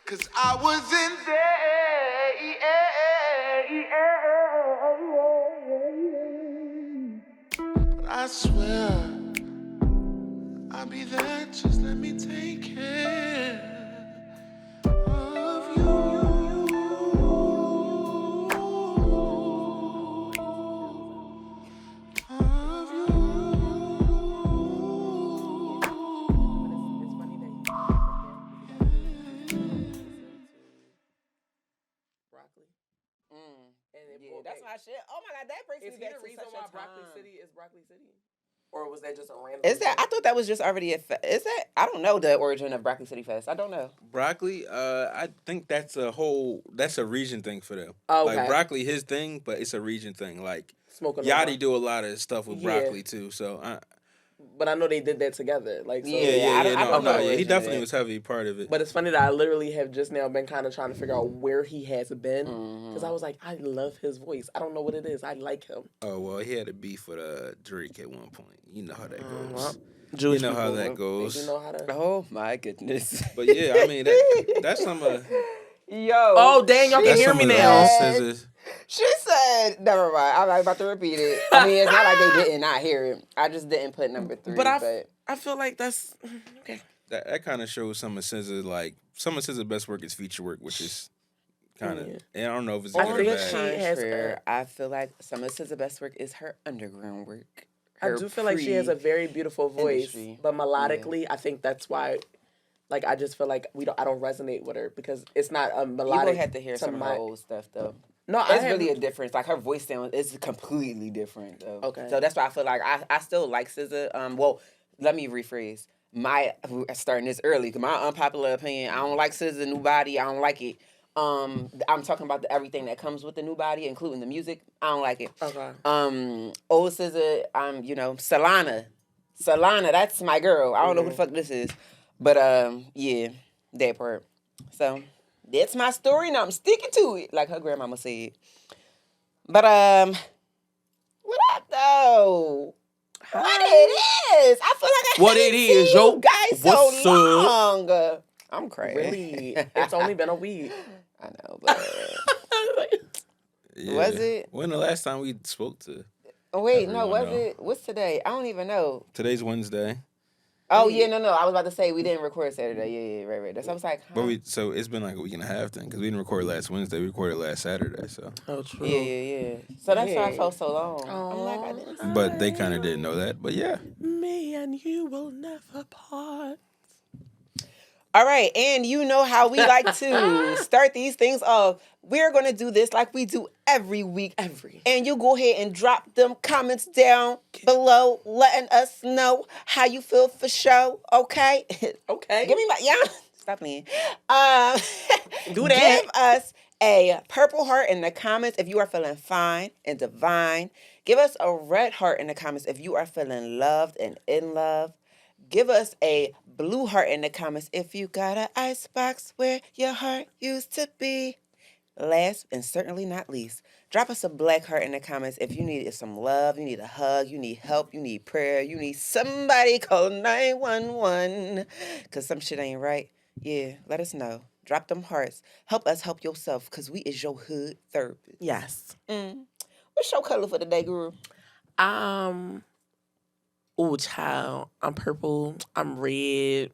'Cause I wasn't there. But I swear I'll be there. Just let me take care of you. Broccoli. Yeah, that's my shit. Oh my God, that brings me back to Is he the reason such why a Broccoli time. City is Broccoli City? Or was that just a random? Is that? I thought that was just already a. Is that? I don't know the origin of Broccoli City Fest. I don't know. Broccoli, I think that's a region thing for them. Oh, Like okay. broccoli, his thing, but it's a region thing. Like Smoking Yachty do a lot of stuff with Yeah. broccoli too. So But I know they did that together. Like, so. Yeah, I don't know the He origin of definitely that. was heavy part of it. But it's funny that I literally have just now been kind of trying to figure out where he has been. Mm-hmm. Because I was like, I love his voice. I don't know what it is. I like him. Oh well, he had a beef with Drake at one point. You know how that goes. Well, You know how that They goes. do know how to. Oh my goodness. But yeah, I mean that's some of Yo. Oh, dang, y'all can that's hear some me of the now. scissors. She said, never mind. I'm not about to repeat it. I mean, it's not like they didn't not hear it. I just didn't put number 3. But But I feel like that's okay. That kind of shows some of SZA, like some of SZA's best work is feature work, which is kind of. Yeah. And I don't know if it's I good or think bad. she has I feel like some of SZA's best work is her underground work. I do feel like she has a very beautiful voice, industry. but melodically, I think that's why. Like, I just feel like I don't resonate with her because it's not a You melodic. gonna have to hear some of her old stuff though. No, It's really a difference. Like her voice sound is completely different though. Okay. So that's why I feel like I still like SZA. Well, let me rephrase. Starting this early. Cause my unpopular opinion, I don't like SZA new body. I don't like it. I'm talking about everything that comes with the new body, including the music. I don't like it. Okay. Old SZA, Solana. Solana, that's my girl. I don't know who the fuck this is. But yeah, that part. So that's my story now. I'm sticking to it, like her grandmama said. But what up though? Hi. What it is? I feel like I What haven't it is, seen yo? you guys What's so up? long. I'm crazy. Really? It's only been a week. I know, but Yeah. was it? When the last time we spoke to? Oh, wait, no, Everyone was know. it? What's today? I don't even know. Today's Wednesday. Oh, yeah, no. I was about to say we didn't record Saturday. Yeah, right. That's I was like, huh? But so it's been like a week and a half then, because we didn't record last Wednesday. We recorded last Saturday. So, Oh, true. Yeah. So that's why I Yeah. felt so long. Aw. I'm like, I didn't. but they kind of didn't know that. But yeah, Me and you will never part. All right, and you know how we like to start these things off. We're going to do this like we do every week. And you go ahead and drop them comments down below, letting us know how you feel for show, okay? Okay. Give me my, stop playing. Do that. Give us a purple heart in the comments if you are feeling fine and divine. Give us a red heart in the comments if you are feeling loved and in love. Give us a blue heart in the comments if you got an icebox where your heart used to be. Last and certainly not least, drop us a black heart in the comments if you need some love, you need a hug, you need help, you need prayer, you need somebody call 911 because some shit ain't right. Yeah, let us know. Drop them hearts. Help us help yourself because we is your hood therapist. Yes. What's your color for the day, Guru? Oh, child. I'm purple. I'm red.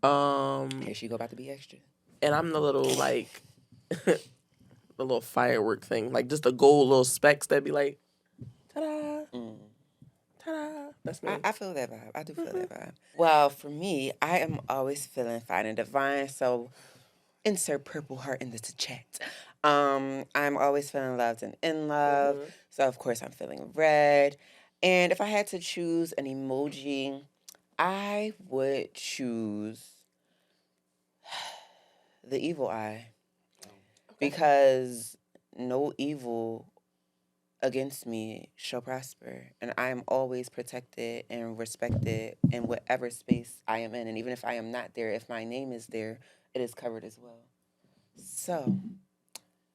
Here she go about to be extra. And I'm the little, like, the little firework thing. Like, just the gold little specks that be like, ta-da. Ta-da. That's me. I feel that vibe. I do feel that vibe. Well, for me, I am always feeling fine and divine. So insert purple heart in the chat. I'm always feeling loved and in love. So of course I'm feeling red. And if I had to choose an emoji, I would choose the evil eye. Because no evil against me shall prosper. And I am always protected and respected in whatever space I am in. And even if I am not there, if my name is there, it is covered as well. So,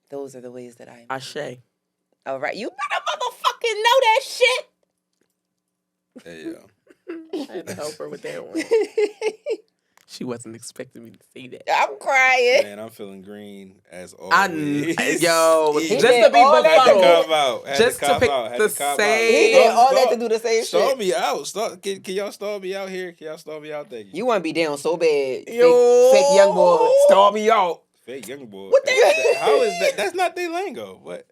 those are the ways that I am. Ashe. All right. You better motherfucking know that shit. there you go. I had to help her with that one. She wasn't expecting me to say that. I'm crying. Man, I'm feeling green as always. Yo, He just did to be all that to Had to do- befuddled. cop out. Had Just to to cop pick out. Had the to cop same- out. He did all that to do the same Stall shit. me out. Can y'all stall me out here? Can y'all stall me out? Thank you. You want to be down so bad. Yo. Fake young boy. Stall me out. Fake young boy. What that How is that? That's not their lingo. What?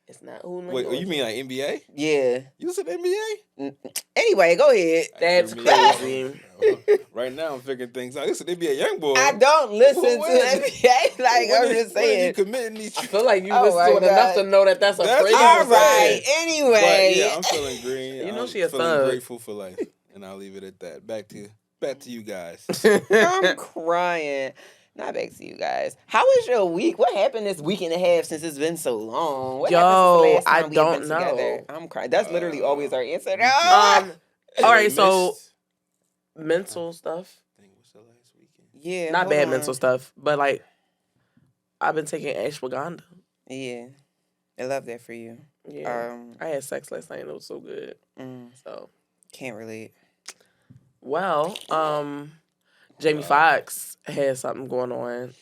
It's not who. Wait, you mean like NBA? Yeah. You said NBA? Anyway, go ahead. That's Threw me off. crazy. Right now, I'm figuring things out. You said NBA young boy. I don't listen to When- NBA. Like, when I'm is- just when are you saying. committing these? I feel like you Oh listen my to it enough God. to know that that's a That's crazy what I'm All right. saying. Anyway. But yeah, I'm feeling green. You know I'm she a feeling thug. grateful for life, and I'll leave it at that. Back to you guys. I'm crying. Not back to you guys. How was your week? What happened this week and a half since it's been so long? What happened Yo, since the last I time we've don't been know. together? I'm crying. That's literally always our answer. All I right, so missed- mental stuff. Dang, what's the last weekend? Yeah. Not hold bad on. mental stuff, but like I've been taking ashwagandha. Yeah. I love that for you. Yeah, I had sex last night and it was so good. So Can't relate. well, Jamie Foxx had something going on.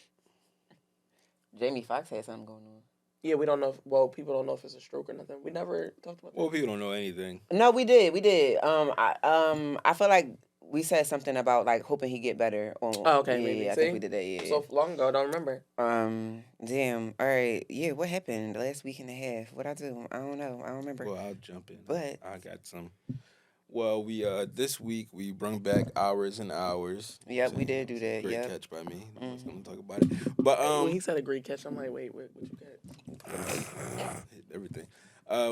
Jamie Foxx had something going on. Yeah, we don't know. People don't know if it's a stroke or nothing. We never talked about that. Well, people don't know anything. No, we did. I feel like we said something about like hoping he get better. Oh, okay, maybe. I See? think we did that. Yeah. So long ago, I don't remember. Damn. All right. Yeah. What happened the last week and a half? What I do? I don't know. I don't remember. Well, I'll jump in. But- I got some. Well, we this week we brung back Hours and Hours. Yep, we did do that. Great Yep. catch by me. I was gonna talk about it, but When he said a great catch, I'm like, wait, what you catch? hit everything.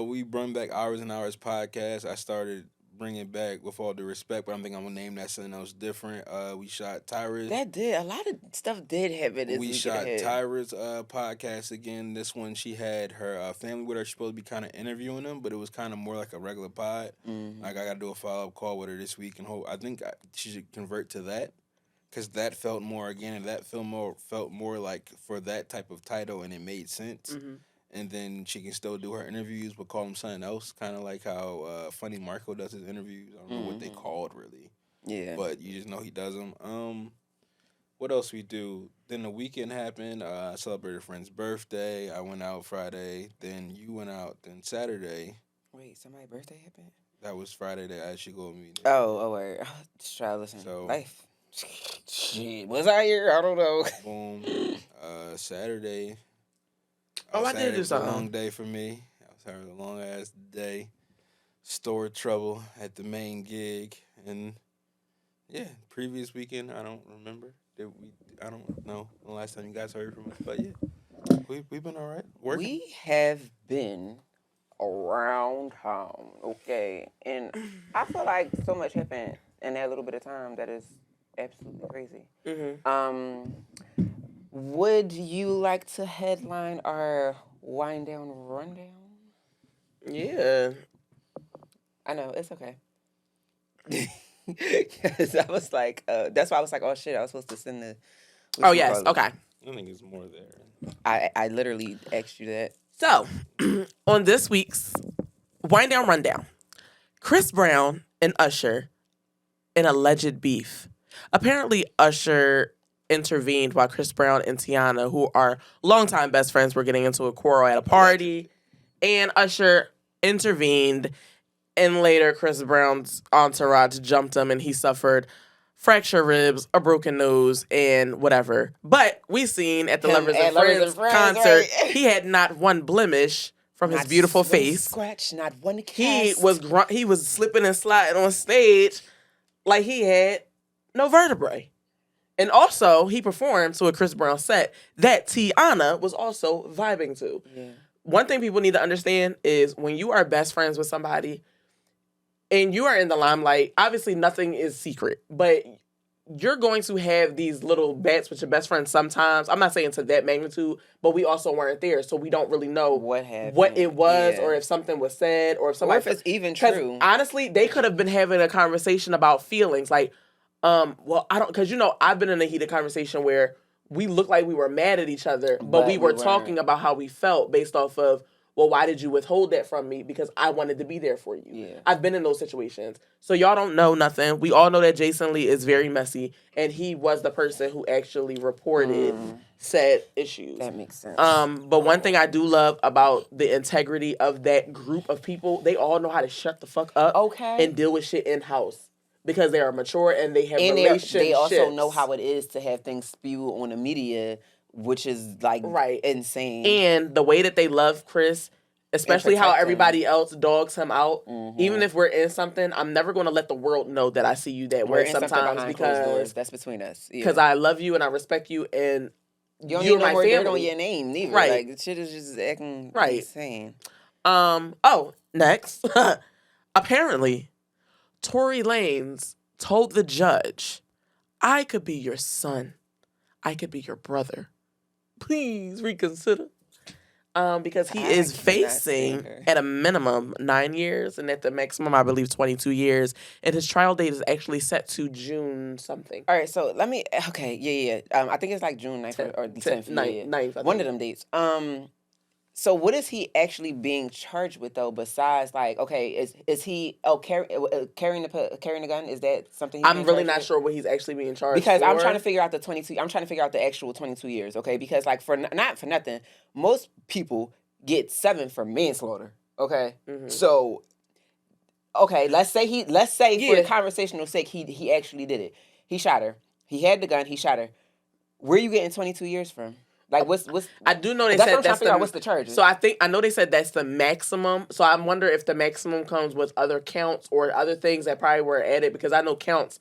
We brung back Hours and Hours podcast. I started bringing back With All Due Respect, but I'm thinking I'm gonna name that something else different. We shot Tyra's. That did a lot of stuff. Did happen this We week shot and a half. Tyra's podcast again. This one, she had her family with her. She's supposed to be kind of interviewing them, but it was kind of more like a regular pod. Like I got to do a follow up call with her this week, and I think she should convert to that, because that felt more organic. That felt more like for that type of title, and it made sense. And then she can still do her interviews, but call them something else, kind of like how Funny Marco does his interviews. I don't know what they called really. Yeah. But you just know he does them. What else we do? Then the weekend happened. I celebrated a friend's birthday. I went out Friday. Then you went out. Then Saturday. Wait, somebody's birthday happened? That was Friday that I actually go with me. Oh, wait. Just try to listen. So- Life. Shit, was I here? I don't know. Boom. Saturday. Oh, I did Saturday do was a long something. day for me. I was having a long ass day. Store trouble at the main gig, and yeah, previous weekend I don't remember. I don't know the last time you guys heard from us, but yeah, we've been all right. Working. We have been around town, okay? And I feel like so much happened in that little bit of time that is absolutely crazy. Would you like to headline our wind down rundown? Yeah. I know, it's okay. Because I was like, that's why I was like, oh shit, I was supposed to send the. Oh yes. Okay. I think it's more there. I literally asked you that. So, on this week's Wind Down Rundown, Chris Brown and Usher in alleged beef. Apparently, Usher intervened while Chris Brown and Tiana, who are longtime best friends, were getting into a quarrel at a party. And Usher intervened, and later Chris Brown's entourage jumped him, and he suffered fractured ribs, a broken nose, and whatever. But we seen at the Him Lovers at and Lovers Friends and Friends, concert, right? he had not one blemish from his Not beautiful one face. scratch, not one He cast. was slipping and sliding on stage like he had no vertebrae. And also, he performed to a Chris Brown set that Tiana was also vibing to. Yeah. One thing people need to understand is when you are best friends with somebody and you are in the limelight, obviously nothing is secret, but you're going to have these little bets with your best friend sometimes. I'm not saying to that magnitude, but we also weren't there, so we don't really know What happened? what it was, Yeah. or if something was said, or if Or somebody. if it's even 'Cause true. honestly, they could have been having a conversation about feelings. Like, well, I don't, because I've been in a heated conversation where we looked like we were mad at each other, but we we were weren't. talking about how we felt based off of well, why did you withhold that from me? Because I wanted to be there for you. Yeah. I've been in those situations. So y'all don't know nothing. We all know that Jason Lee is very messy, and he was the person who actually reported said issues. That makes sense. But one thing I do love about the integrity of that group of people, they all know how to shut the fuck up and deal with shit in house because they are mature and they have relationships. They also know how it is to have things spew on the media, which is like insane. And the way that they love Chris, especially how everybody else dogs him out. Even if we're in something, I'm never going to let the world know that I see you that way sometimes because that's between us. Because I love you and I respect you and you don't you're need no my more family. dirt on your name neither. Right. Like the shit is just acting insane. Next. Apparently, Tory Lanez told the judge, I could be your son. I could be your brother. Please reconsider. Because he is facing at a minimum 9 years and at the maximum, I believe, 22 years. And his trial date is actually set to June something. All right, so let me. Okay, yeah. I think it's like June 9th or 10th. 9th. One of them dates. So what is he actually being charged with though? Besides, like, okay, is he carrying the gun? Is that something? I'm really not sure what he's actually being charged because for. I'm trying to figure out the 22. I'm trying to figure out the actual 22 years. Okay, because like not for nothing, most people get 7 for manslaughter. Okay, so okay, let's say for the conversational sake, he actually did it. He shot her. He had the gun. He shot her. Where are you getting 22 years from? Like what's I do know they said that's what's the charges. So I know they said that's the maximum. So I wonder if the maximum comes with other counts or other things that probably were added because I know counts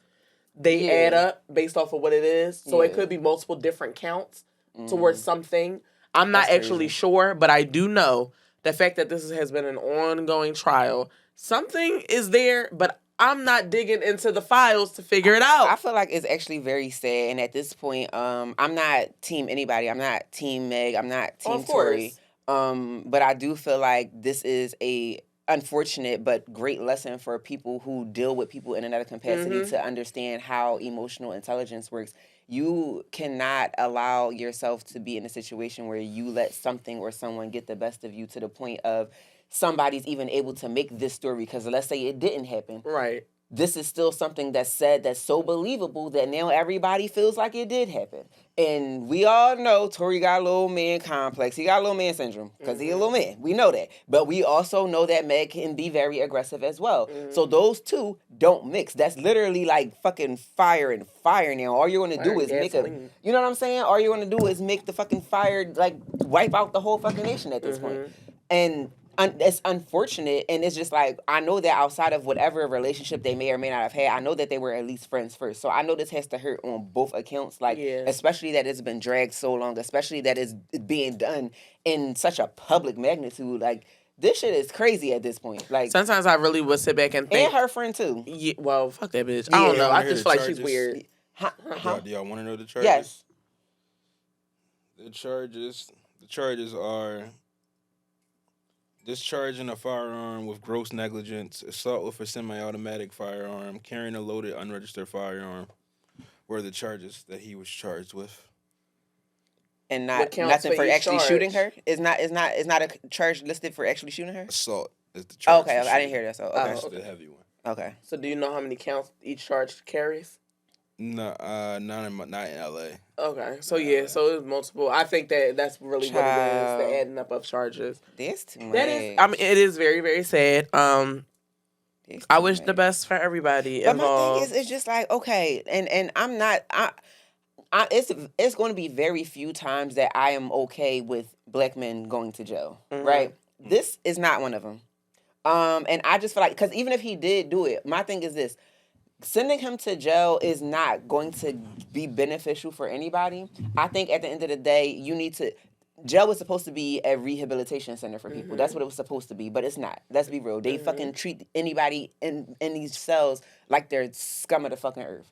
they add up based off of what it is. So it could be multiple different counts towards something. I'm not actually sure, but I do know the fact that this has been an ongoing trial. Something is there, but I'm not digging into the files to figure it out. I feel like it's actually very sad, and at this point, I'm not team anybody. I'm not team Meg. I'm not team Tory. But I do feel like this is a unfortunate but great lesson for people who deal with people in another capacity to understand how emotional intelligence works. You cannot allow yourself to be in a situation where you let something or someone get the best of you to the point of somebody's even able to make this story, because let's say it didn't happen. Right. This is still something that's said that's so believable that now everybody feels like it did happen. And we all know Tory got a little man complex. He got a little man syndrome because he's a little man. We know that. But we also know that Meg can be very aggressive as well. So those two don't mix. That's literally like fucking fire and fire now. All you're going to do is make you know what I'm saying? All you're going to do is make the fucking fire, like, wipe out the whole fucking nation at this point. And it's unfortunate, and it's just like, I know that outside of whatever relationship they may or may not have had, I know that they were at least friends first. So I know this has to hurt on both accounts, like, especially that it's been dragged so long, especially that it's being done in such a public magnitude. Like, this shit is crazy at this point. Like, sometimes I really would sit back and think. And her friend, too. Yeah, well, fuck that bitch. I don't know. I just feel like she's weird. Do y'all want to know the charges? Yes. The charges are discharging a firearm with gross negligence, assault with a semi-automatic firearm, carrying a loaded unregistered firearm were the charges that he was charged with. And nothing for actually shooting her? Is not a charge listed for actually shooting her? Assault is the charge. Okay, I didn't hear that. So okay. That's the heavy one. Okay. So do you know how many counts each charge carries? No, not in LA. Okay, so so it's multiple. I think that's really what it is, the adding up of charges. That's too much. That is, I mean, it is very, very sad. I wish the best for everybody involved. But my thing is, it's just like, okay, and I'm not. It's going to be very few times that I am okay with black men going to jail, right? This is not one of them. And I just feel like, because even if he did do it, my thing is this. Sending him to jail is not going to be beneficial for anybody. I think at the end of the day, jail was supposed to be a rehabilitation center for people. That's what it was supposed to be, but it's not. Let's be real. They fucking treat anybody in these cells like they're scum of the fucking earth.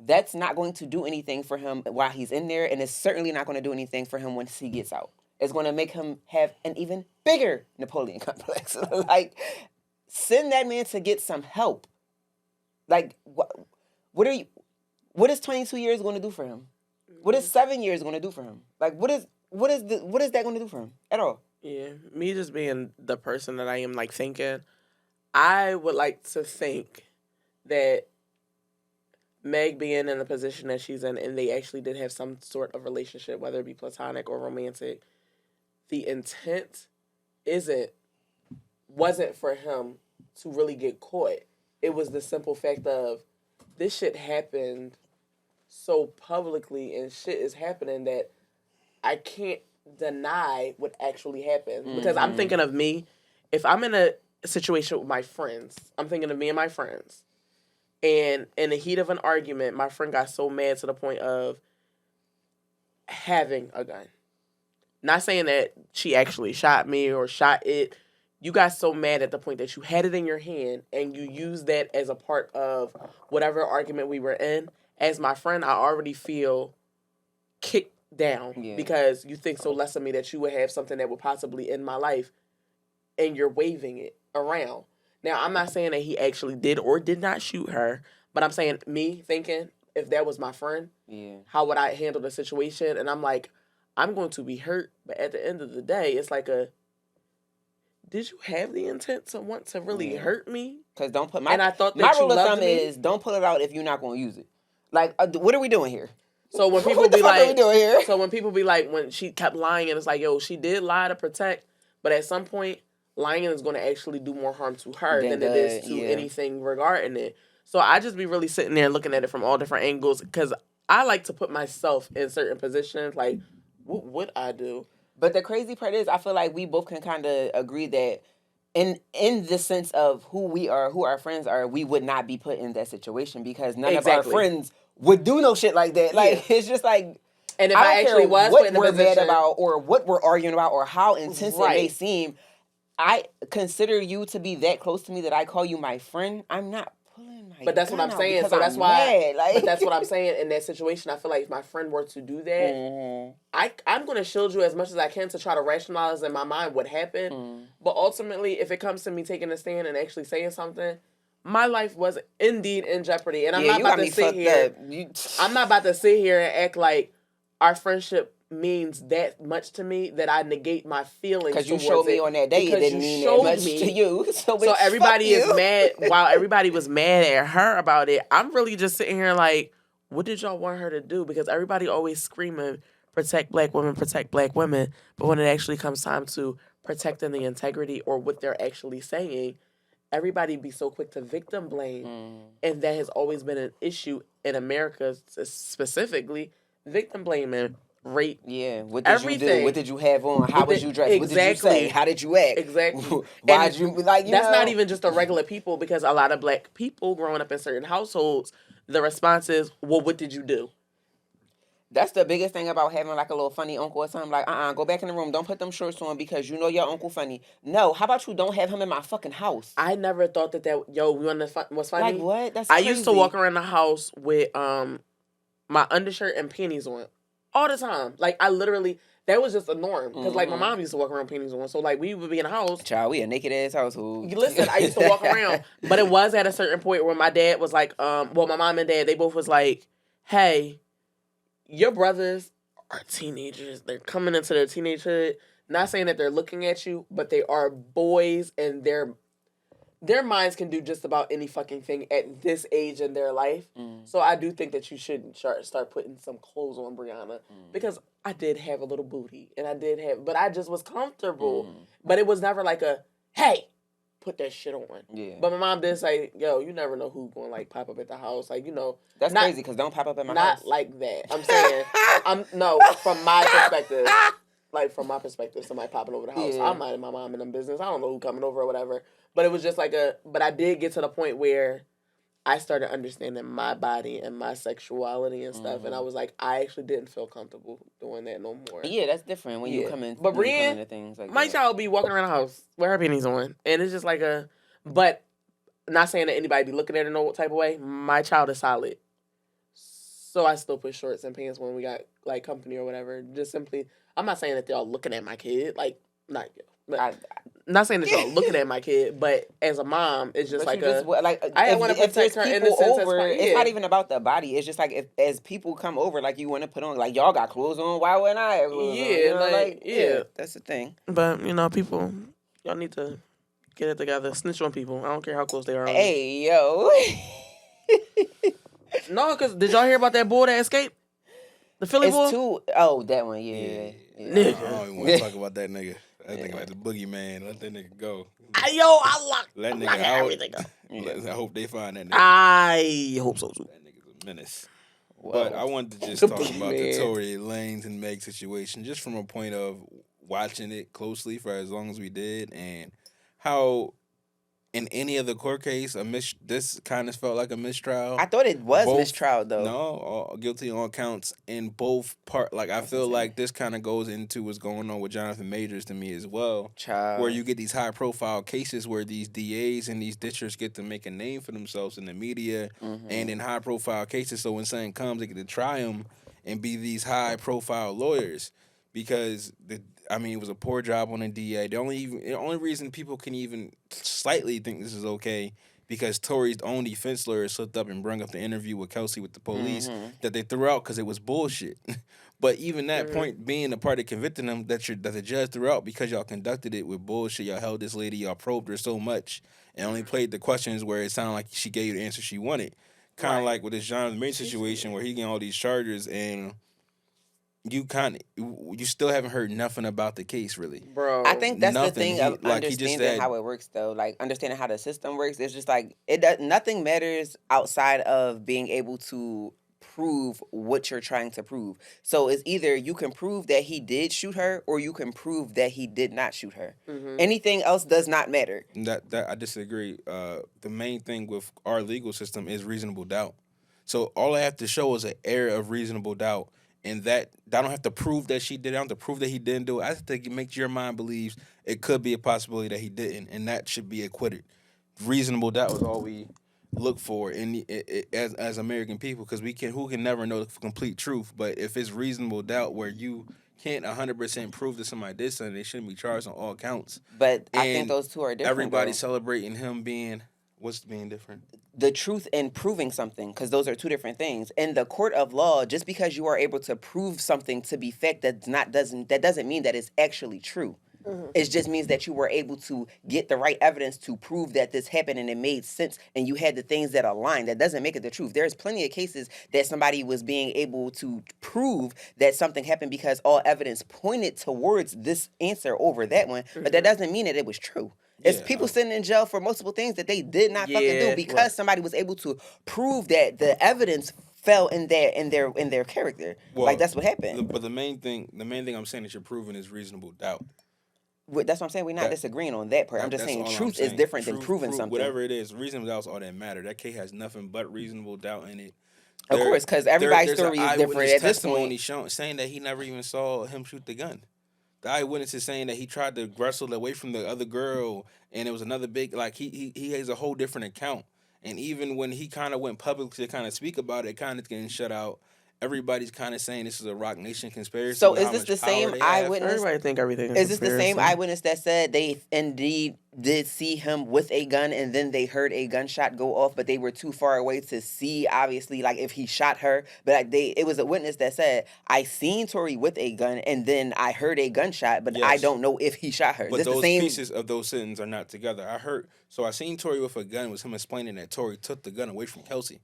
That's not going to do anything for him while he's in there, and it's certainly not going to do anything for him once he gets out. It's going to make him have an even bigger Napoleon complex. Like, send that man to get some help. Like, what is 22 years going to do for him? What is 7 years going to do for him? Like, what is that going to do for him at all? Yeah, me just being the person that I am, like thinking, I would like to think that Meg being in the position that she's in, and they actually did have some sort of relationship, whether it be platonic or romantic, the intent isn't wasn't for him to really get caught. It was the simple fact of this shit happened so publicly and shit is happening that I can't deny what actually happened. Because I'm thinking of me, if I'm in a situation with my friends, I'm thinking of me and my friends. And in the heat of an argument, my friend got so mad to the point of having a gun. Not saying that she actually shot me or shot it. You got so mad at the point that you had it in your hand and you used that as a part of whatever argument we were in. As my friend, I already feel kicked down because you think so less of me that you would have something that would possibly end my life and you're waving it around. Now, I'm not saying that he actually did or did not shoot her, but I'm saying me thinking if that was my friend, how would I handle the situation? And I'm like, I'm going to be hurt, but at the end of the day, it's like did you have the intent to want to really hurt me? Because don't put and I thought that my you rule of loved thumb me. is don't pull it out if you're not going to use it. Like, what are we doing here? So when people what the be fuck like, are we doing here? So when people be like, when she kept lying, and it's like, yo, she did lie to protect, but at some point, lying is going to actually do more harm to her than it is to anything regarding it. So I just be really sitting there looking at it from all different angles because I like to put myself in certain positions. Like, what would I do? But the crazy part is, I feel like we both can kind of agree that in the sense of who we are, who our friends are, we would not be put in that situation because none of our friends would do no shit like that. Like, it's just like, and if I don't actually care was what put we're in a position, mad about or what we're arguing about or how intense it may seem, I consider you to be that close to me that I call you my friend. I'm not pulling my But that's what I'm saying. So that's why. But that's what I'm saying. In that situation, I feel like if my friend were to do that, I'm going to shield you as much as I can to try to rationalize in my mind what happened. But ultimately, if it comes to me taking a stand and actually saying something, my life was indeed in jeopardy, and I'm not about to sit here. I'm not about to sit here and act like our friendship means that much to me that I negate my feelings. Because you showed me on that day it didn't mean that much to you. So everybody is mad. While everybody was mad at her about it, I'm really just sitting here like, what did y'all want her to do? Because everybody always screaming, protect black women, protect black women. But when it actually comes time to protecting the integrity or what they're actually saying, everybody be so quick to victim blame. And that has always been an issue in America specifically, victim blaming. Rape. Yeah. What did you do? What did you have on? How was you dressed? Exactly. What did you say? How did you act? Exactly. Why'd you like? You that's know? not even just the regular people because a lot of black people growing up in certain households, the response is, "Well, what did you do?" That's the biggest thing about having like a little funny uncle or something. Like, go back in the room. Don't put them shorts on because you know your uncle funny. No, how about you don't have him in my fucking house? I never thought that you want to what's funny? Like what? That's I crazy. used to walk around the house with my undershirt and panties on all the time. Like I literally, that was just a norm because like my mom used to walk around panties on. So like we would be in the house. Child, we a naked ass household. Listen, I used to walk around, but it was at a certain point where my dad was like, my mom and dad, they both was like, hey, your brothers are teenagers. They're coming into their teenagehood. Not saying that they're looking at you, but they are boys and their minds can do just about any fucking thing at this age in their life. So I do think that you should start putting some clothes on Brianna because I did have a little booty and but I just was comfortable. But it was never like hey, put that shit on. Yeah. But my mom did say, yo, you never know who's going to like pop up at the house. Like, you know. That's crazy because don't pop up at my house. Not like that. I'm saying, from my perspective. Like, from my perspective, somebody popping over the house. Yeah. I'm minding my mom and them business. I don't know who coming over or whatever. But it was just like but I did get to the point where I started understanding my body and my sexuality and stuff. And I was like, I actually didn't feel comfortable doing that no more. Yeah, that's different when you come in. But Brienne, things like my child be walking around the house with her panties on. And it's just like but not saying that anybody be looking at her no type of way. My child is solid. So I still put shorts and pants when we got like company or whatever. Just simply, I'm not saying that they're all looking at my kid. Like, Not you. But I, not saying that y'all looking at my kid, but as a mom, it's just but like you just like I if, want to if there's protect her people innocence. over, As it's not even about the body. It's just like if as people come over, like you want to put on like y'all got clothes on. Why wouldn't I have clothes on? You know, like yeah, that's the thing. But people, y'all need to get it together. Snitch on people. I don't care how close they are. On Hey yo. No, because did y'all hear about that boy that escaped? The Philly boy? It's too. Oh, that one. Yeah. I don't even want to talk about that nigga. That nigga like the boogeyman. Let that nigga go. I lock That I'm nigga locking out. everything up. I hope they find that nigga. I hope so too. That nigga's a menace. Whoa. But I wanted to just The talk about the boogeyman. Tory Lanez and Meg situation, just from a point of watching it closely for as long as we did, and how in any other court case, this kind of felt like a mistrial. I thought it was Both- mistrial though. No, all guilty on counts in both part. Like I feel like this kind of goes into what's going on with Jonathan Majors to me as well, Child. where you get these high profile cases where these DAs and these ditchers get to make a name for themselves in the media and in high profile cases. So when something comes, they get to try them and be these high profile lawyers because it was a poor job on the DA. The only reason people can even slightly think this is okay because Tory's own defense lawyer slipped up and brought up the interview with Kelsey with the police that they threw out because it was bullshit. But even that point being the part of convicting them that the judge threw out because y'all conducted it with bullshit. Y'all held this lady, y'all probed her so much and only played the questions where it sounded like she gave you the answer she wanted. Kind of like with this Jonathan Major situation where he getting all these charges and you still haven't heard nothing about the case really, Bro. I think that's the thing of he understanding just said- how it works, though. Like understanding how the system works. It's just like nothing matters outside of being able to prove what you're trying to prove. So it's either you can prove that he did shoot her, or you can prove that he did not shoot her. Anything else does not matter. That I disagree. The main thing with our legal system is reasonable doubt. So all I have to show is an air of reasonable doubt. And that I don't have to prove that she did it. I don't have to prove that he didn't do it. I just think it makes your mind believes it could be a possibility that he didn't, and that should be acquitted. Reasonable doubt is all we look for as American people, because who can never know the complete truth. But if it's reasonable doubt where you can't 100% prove that somebody did something, they shouldn't be charged on all counts. But I think And those two are different. Everybody's though. celebrating him being what's being different. The truth and proving something, because those are two different things. In the court of law, just because you are able to prove something to be fact, that doesn't mean that it's actually true. It just means that you were able to get the right evidence to prove that this happened and it made sense and you had the things that align. That doesn't make it the truth. There's plenty of cases that somebody was being able to prove that something happened because all evidence pointed towards this answer over that one, but that doesn't mean that it was true. It's people sitting in jail for multiple things that they did not fucking do because somebody was able to prove that the evidence fell in their character. Well, like that's what happened. But the main thing I'm saying that you're proving is reasonable doubt. That's what I'm saying. We're not disagreeing on that part. I'm just That's saying all I'm truth is saying. different than Truth, proving something. Whatever it is, reasonable doubt is all that matter. That case has nothing but reasonable doubt in it. Of course, because everybody's there's story an is different eyewitness at this testimony point. saying that he never even saw him shoot the gun. The eyewitness is saying that he tried to wrestle away from the other girl, and it was another big he has a whole different account. And even when he kind of went public to kind of speak about it, kind of getting shut out. Everybody's kind of saying this is a Rock Nation conspiracy. So with is how this much the power same they have. eyewitness? Everybody think everything Is this the same eyewitness that said they indeed did see him with a gun and then they heard a gunshot go off, but they were too far away to see, obviously, like if he shot her? But it was a witness that said, I seen Tory with a gun and then I heard a gunshot, but I Yes. don't know if he shot her. But this those the same... pieces of those sentences are not together. I seen Tory with a gun was him explaining that Tory took the gun away from Kelsey.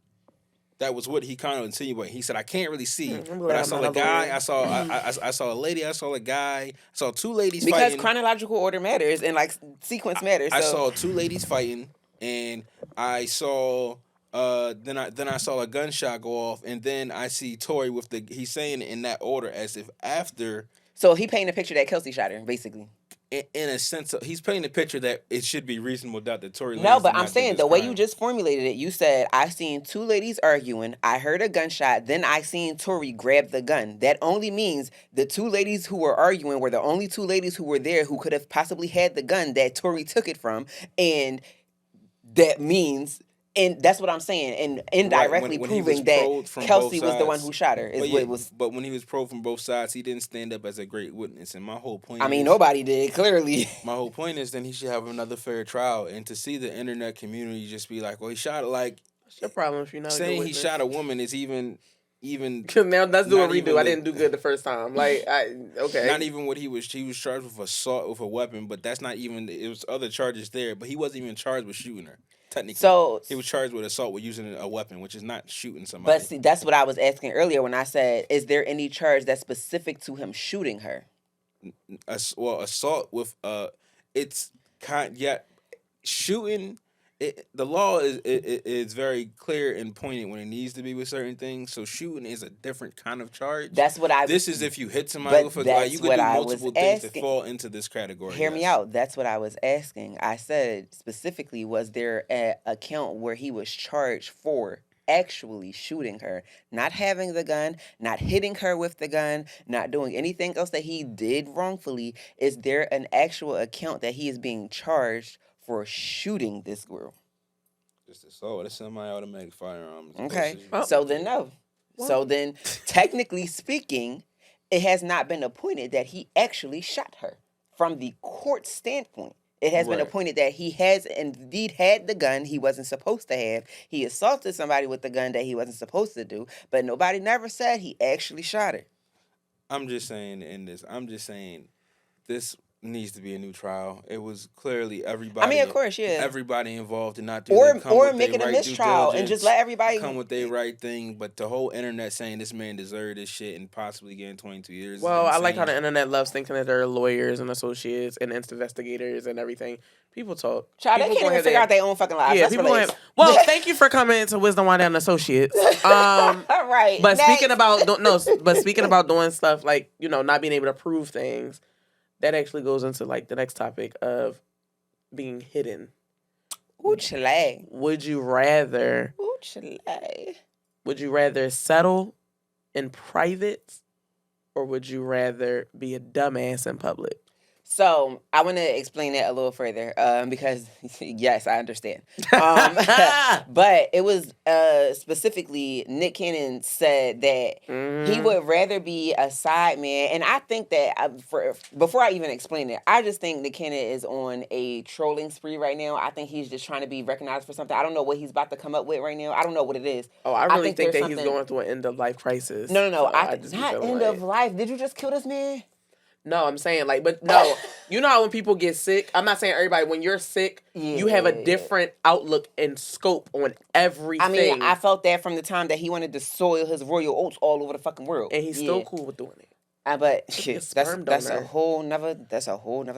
That was what he kind of insinuated. He said, "I can't really see, but I saw a guy. I saw a lady. I saw a guy. I saw two ladies Because fighting. chronological order matters and like sequence matters. I so. saw two ladies fighting, and I saw then I saw a gunshot go off, and then I see Tory with he's saying it in that order as if after. So he painted a picture that Kelsey shot her, basically. In a sense, he's painting a picture that it should be reasonable doubt that Tory Lanez No, but did I'm not do saying this the way crime. you just formulated it, you said, I seen two ladies arguing, I heard a gunshot, then I seen Tory grab the gun. That only means the two ladies who were arguing were the only two ladies who were there who could have possibly had the gun that Tory took it from, and that means And that's what I'm saying, and Right, indirectly when he was proving that probed from Kelsey both was the one sides. who shot her. Is But what yeah, it was. but when he was probed from both sides, he didn't stand up as a great witness. And my whole point I mean, is, nobody did clearly. then he should have another fair trial. And to see the internet community just be like, well, he shot her, like What's your problem if you're not a good saying he witness? shot a woman is even Cause now let's do a not redo. even I the- didn't do good the first time. Like, okay. not even what he was charged with assault with a weapon, but that's not even, it was other charges there, but he wasn't even charged with shooting her. Technically, So he was charged with assault with using a weapon, which is not shooting somebody. but see, that's what I was asking earlier when I said, is there any charge that's specific to him shooting her? Assault with it's kind yet shooting. The law is very clear and pointed when it needs to be with certain things. So shooting is a different kind of charge. That's what I. This is if you hit somebody But with a that's you could what do I multiple was things to asking. fall into this category. Hear me yes. out. That's what I was asking. I said specifically, was there an account where he was charged for actually shooting her, not having the gun, not hitting her with the gun, not doing anything else that he did wrongfully? Is there an actual account that he is being charged for shooting this girl? Just assault. It's semi-automatic firearms. Okay. Well, So then no. Well. So then, technically speaking, it has not been appointed that he actually shot her from the court standpoint. It has been Right. appointed that he has indeed had the gun he wasn't supposed to have. He assaulted somebody with the gun that he wasn't supposed to do, but nobody never said he actually shot her. I'm just saying this needs to be a new trial. It was clearly everybody. I mean, of course, yeah. Everybody involved did not do Or come with make their it a right mistrial due and just diligence, let everybody come with their right thing. But the whole internet saying this man deserved this shit and possibly getting 22 years. Well, is I like how the insane. internet loves thinking that they're lawyers and associates and investigators and everything. People talk. Child, they People can't go even ahead figure and- out their own fucking lives. Yeah, Let's people. relax. Well, thank you for coming to Wisdom Wine Down Associates. All right. But next. speaking about doing stuff like not being able to prove things, that actually goes into like the next topic of being hidden. Ooh, Chile. Would you rather? Ooh, Chile. Would you rather settle in private, or would you rather be a dumbass in public? So I want to explain that a little further because, yes, I understand. But it was specifically Nick Cannon said that he would rather be a side man. And I think that before I even explain it, I just think Nick Cannon is on a trolling spree right now. I think he's just trying to be recognized for something. I don't know what he's about to come up with right now. I don't know what it is. Oh, I really think there's that he's going through an end of life crisis. No. So Not end of life. Did you just kill this man? No, I'm saying but no. You know how when people get sick, I'm not saying everybody, when you're sick, you have a different outlook and scope on everything. I mean, I felt that from the time that he wanted to soil his royal oats all over the fucking world. And he's still cool with doing it. But be a that's sperm a donor. whole nother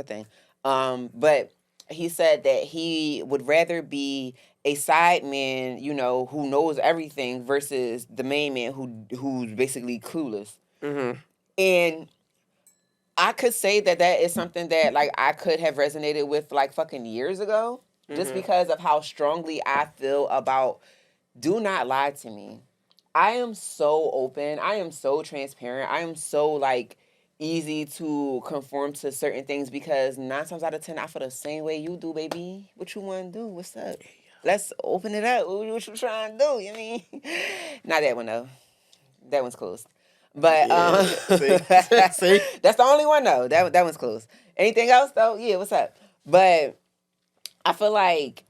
thing. But he said that he would rather be a side man, who knows everything versus the main man who's basically clueless. Mm-hmm. And I could say that is something that like I could have resonated with like fucking years ago, just because of how strongly I feel about do not lie to me. I am so open. I am so transparent. I am so like easy to conform to certain things because 9 times out of 10 I feel the same way you do, baby. What you want to do? What's up? Let's open it up. What you trying to do? You mean? Not that one though. That one's closed. But See? that's the only one though. That one's closed. Anything else though? Yeah, what's up? But I feel like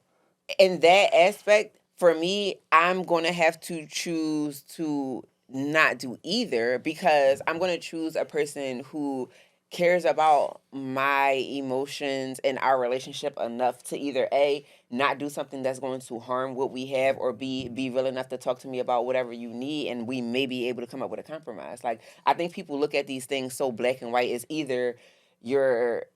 in that aspect, for me, I'm gonna have to choose to not do either because I'm gonna choose a person who cares about my emotions and our relationship enough to either A, not do something that's going to harm what we have, or B, be real enough to talk to me about whatever you need and we may be able to come up with a compromise. Like, I think people look at these things so black and white. It's either you're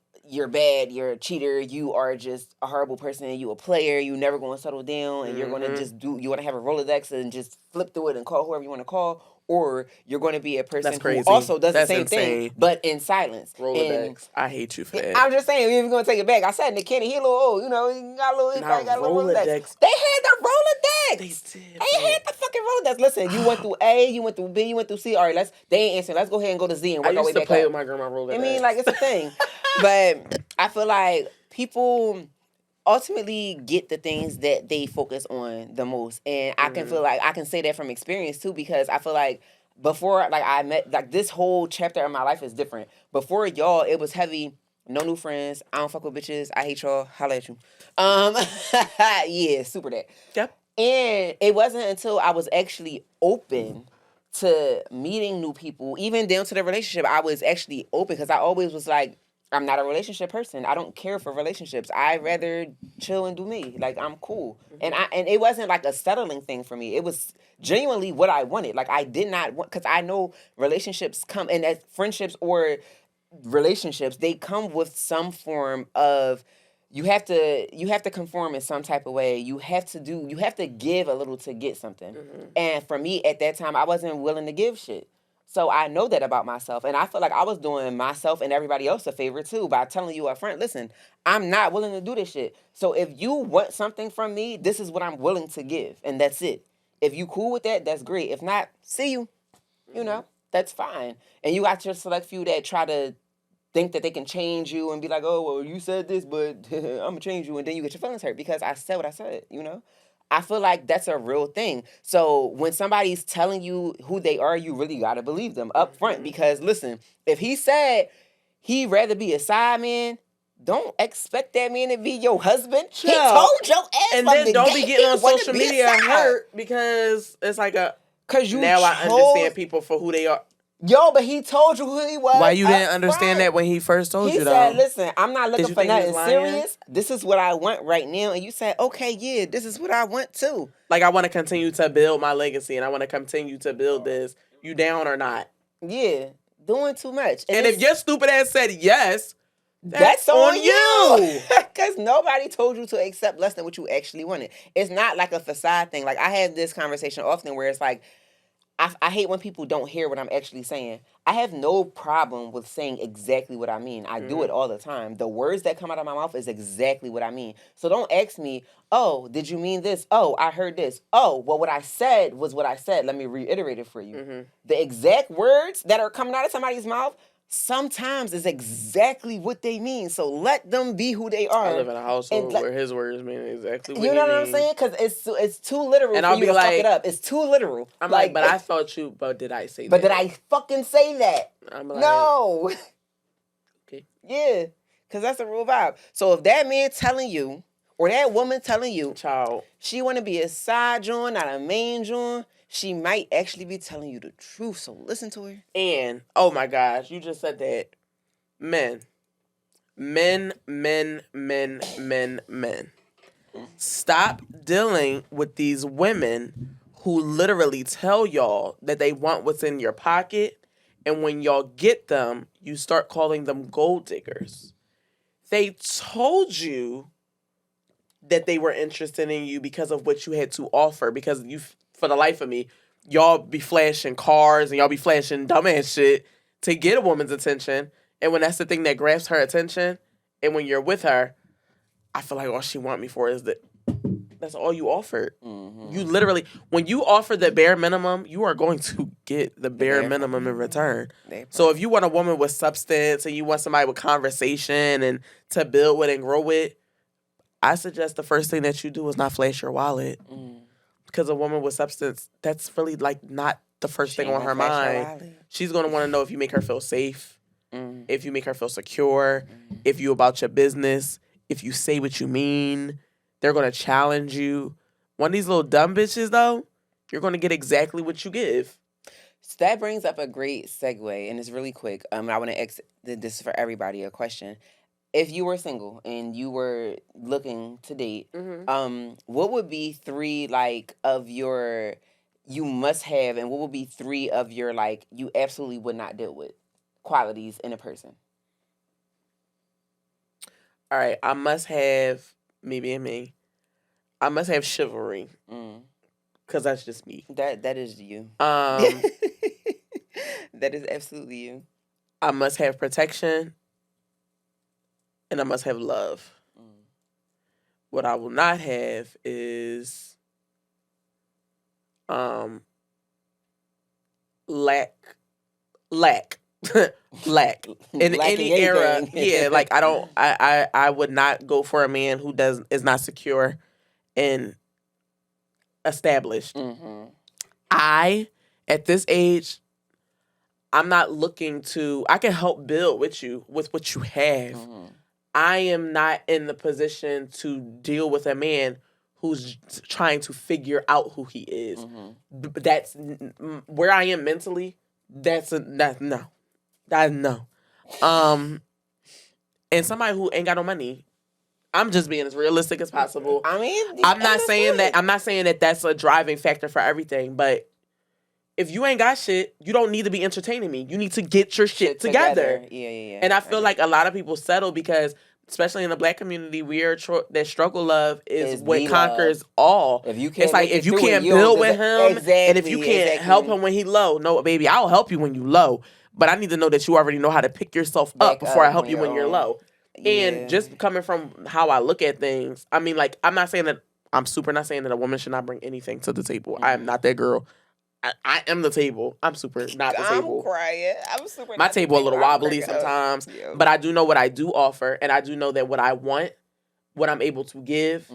bad, you're a cheater, you are just a horrible person, and you a player, you never going to settle down, and you're going to just you want to have a Rolodex and just flip through it and call whoever you want to call, or you're going to be a person That's who crazy. also does That's the same insane. thing, but in silence. And Rolodex. I hate you for that. I'm just saying, if you're going to take it back, I said Nick Cannon, he a little old, he got a little, he Nah, got a little Rolodex. Rolodex. They had the Rolodex. They did, They had the fucking Rolodex. Listen, you went through A, you went through B, you went through C. All right, they ain't answering. Let's go ahead and go to Z and I work our way used to back play up. with my grandma Rolodex. I mean, like, it's a thing. But I feel like people ultimately get the things that they focus on the most. And I can feel like I can say that from experience too, because I feel like before, like, I met, like, this whole chapter of my life is different. Before y'all, it was heavy. No new friends. I don't fuck with bitches. I hate y'all. Holla at you. Yeah, super that. Yep. And it wasn't until I was actually open to meeting new people, even down to the relationship, I was actually open, because I always was like, I'm not a relationship person. I don't care for relationships. I rather chill and do me. Like, I'm cool. And it wasn't like a settling thing for me. It was genuinely what I wanted. Like, I did not want, because I know relationships come, and as friendships or relationships, they come with some form of, you have to conform in some type of way. You have to give a little to get something. And for me at that time, I wasn't willing to give shit. So I know that about myself, and I feel like I was doing myself and everybody else a favor too by telling you up front, listen, I'm not willing to do this shit. So if you want something from me, this is what I'm willing to give, and that's it. If you cool with that, that's great. If not, see you. You know, that's fine. And you got your select few that try to think that they can change you and be like, oh, well, you said this, but I'm going to change you. And then you get your feelings hurt because I said what I said, you know? I feel like that's a real thing. So when somebody's telling you who they are, you really got to believe them up front. Because listen, if he said he'd rather be a side man, don't expect that man to be your husband. He Child. told your ass And from then the don't gate be getting he on wanted social to be a media side. hurt because it's like a, Cause you now I chose- understand people for who they are. Yo, but he told you who he was. Why you didn't up understand front. that when he first told He you, said, though? listen, I'm not looking you for think he was nothing lying? serious. This is what I want right now. And you said, okay, yeah, this is what I want too. Like, I want to continue to build my legacy and I want to continue to build this. You down or not? Yeah, doing too much. And if it's- your stupid ass said yes, that's on you. you. Because nobody told you to accept less than what you actually wanted. It's not like a facade thing. Like, I have this conversation often where it's like, I hate when people don't hear what I'm actually saying. I have no problem with saying exactly what I mean. I do it all the time. The words that come out of my mouth is exactly what I mean. So don't ask me, oh, did you mean this? Oh, I heard this. Oh, well, what I said was what I said. Let me reiterate it for you. The exact words that are coming out of somebody's mouth sometimes is exactly what they mean. So let them be who they are. I live in a household let- where his words mean exactly what You know he what I'm means. saying? Because it's too literal And for I'll you be to fuck like- it up. It's too literal. I'm like, but I thought you, but did I say But that? did I fucking say that? I'm like, No. okay. Yeah. Because that's the real vibe. So if that man telling you, or that woman telling you, Child. she want to be a side joint, not a main joint, she might actually be telling you the truth. So listen to her. And, oh my gosh, you just said that. Men. Stop dealing with these women who literally tell y'all that they want what's in your pocket. And when y'all get them, you start calling them gold diggers. They told you that they were interested in you because of what you had to offer. Because you, for the life of me, y'all be flashing cars and y'all be flashing dumbass shit to get a woman's attention. And when that's the thing that grabs her attention, and when you're with her, I feel like all she want me for is that. That's all you offered. You literally, when you offer the bare minimum, you are going to get the bare minimum in return. So if you want a woman with substance and you want somebody with conversation and to build with and grow with, I suggest the first thing that you do is not flash your wallet. Because a woman with substance, that's really like not the first thing on her mind. She's going to want to know if you make her feel safe, if you make her feel secure, if you about your business, if you say what you mean. They're going to challenge you. One of these little dumb bitches, though, you're going to get exactly what you give. So that brings up a great segue, and it's really quick. I want to this is for everybody, a question. If you were single and you were looking to date, what would be three, like, of your you must have, and what would be three of your, like, you absolutely would not deal with qualities in a person? All right, I must have, me being me, I must have chivalry. Because that's just me. That is you. That is absolutely you. I must have protection. And I must have love. What I will not have is lack. lack in Lacking any era. anything. Yeah, like I would not go for a man who is not secure and established. Mm-hmm. I at this age, I'm not looking to. I can help build with you with what you have. Mm-hmm. I am not in the position to deal with a man who's trying to figure out who he is. That's where I am mentally. That's no. That no. And somebody who ain't got no money. I'm just being as realistic as possible. I mean, I'm not understood. saying that. I'm not saying that that's a driving factor for everything. But if you ain't got shit, you don't need to be entertaining me. You need to get your shit together. Yeah. And I feel like a lot of people settle because, especially in the Black community, we are that struggle love is what the conquers love. all. If you can't it's like make it if you through it, can't you don't build with deserve- him, and if you can't help him when he low, no, baby, I'll help you when you low. But I need to know that you already know how to pick yourself up Back before I up help when you when you're you're on. low. Yeah. And just coming from how I look at things, I mean, like, I'm not saying that I'm super not saying that a woman should not bring anything to the table. I am not that girl. I am the table. I'm super not the table. I'm crying. I'm super. My not the table a little I'm wobbly cracking up. sometimes, Yeah. but I do know what I do offer, and I do know that what I want, what I'm able to give,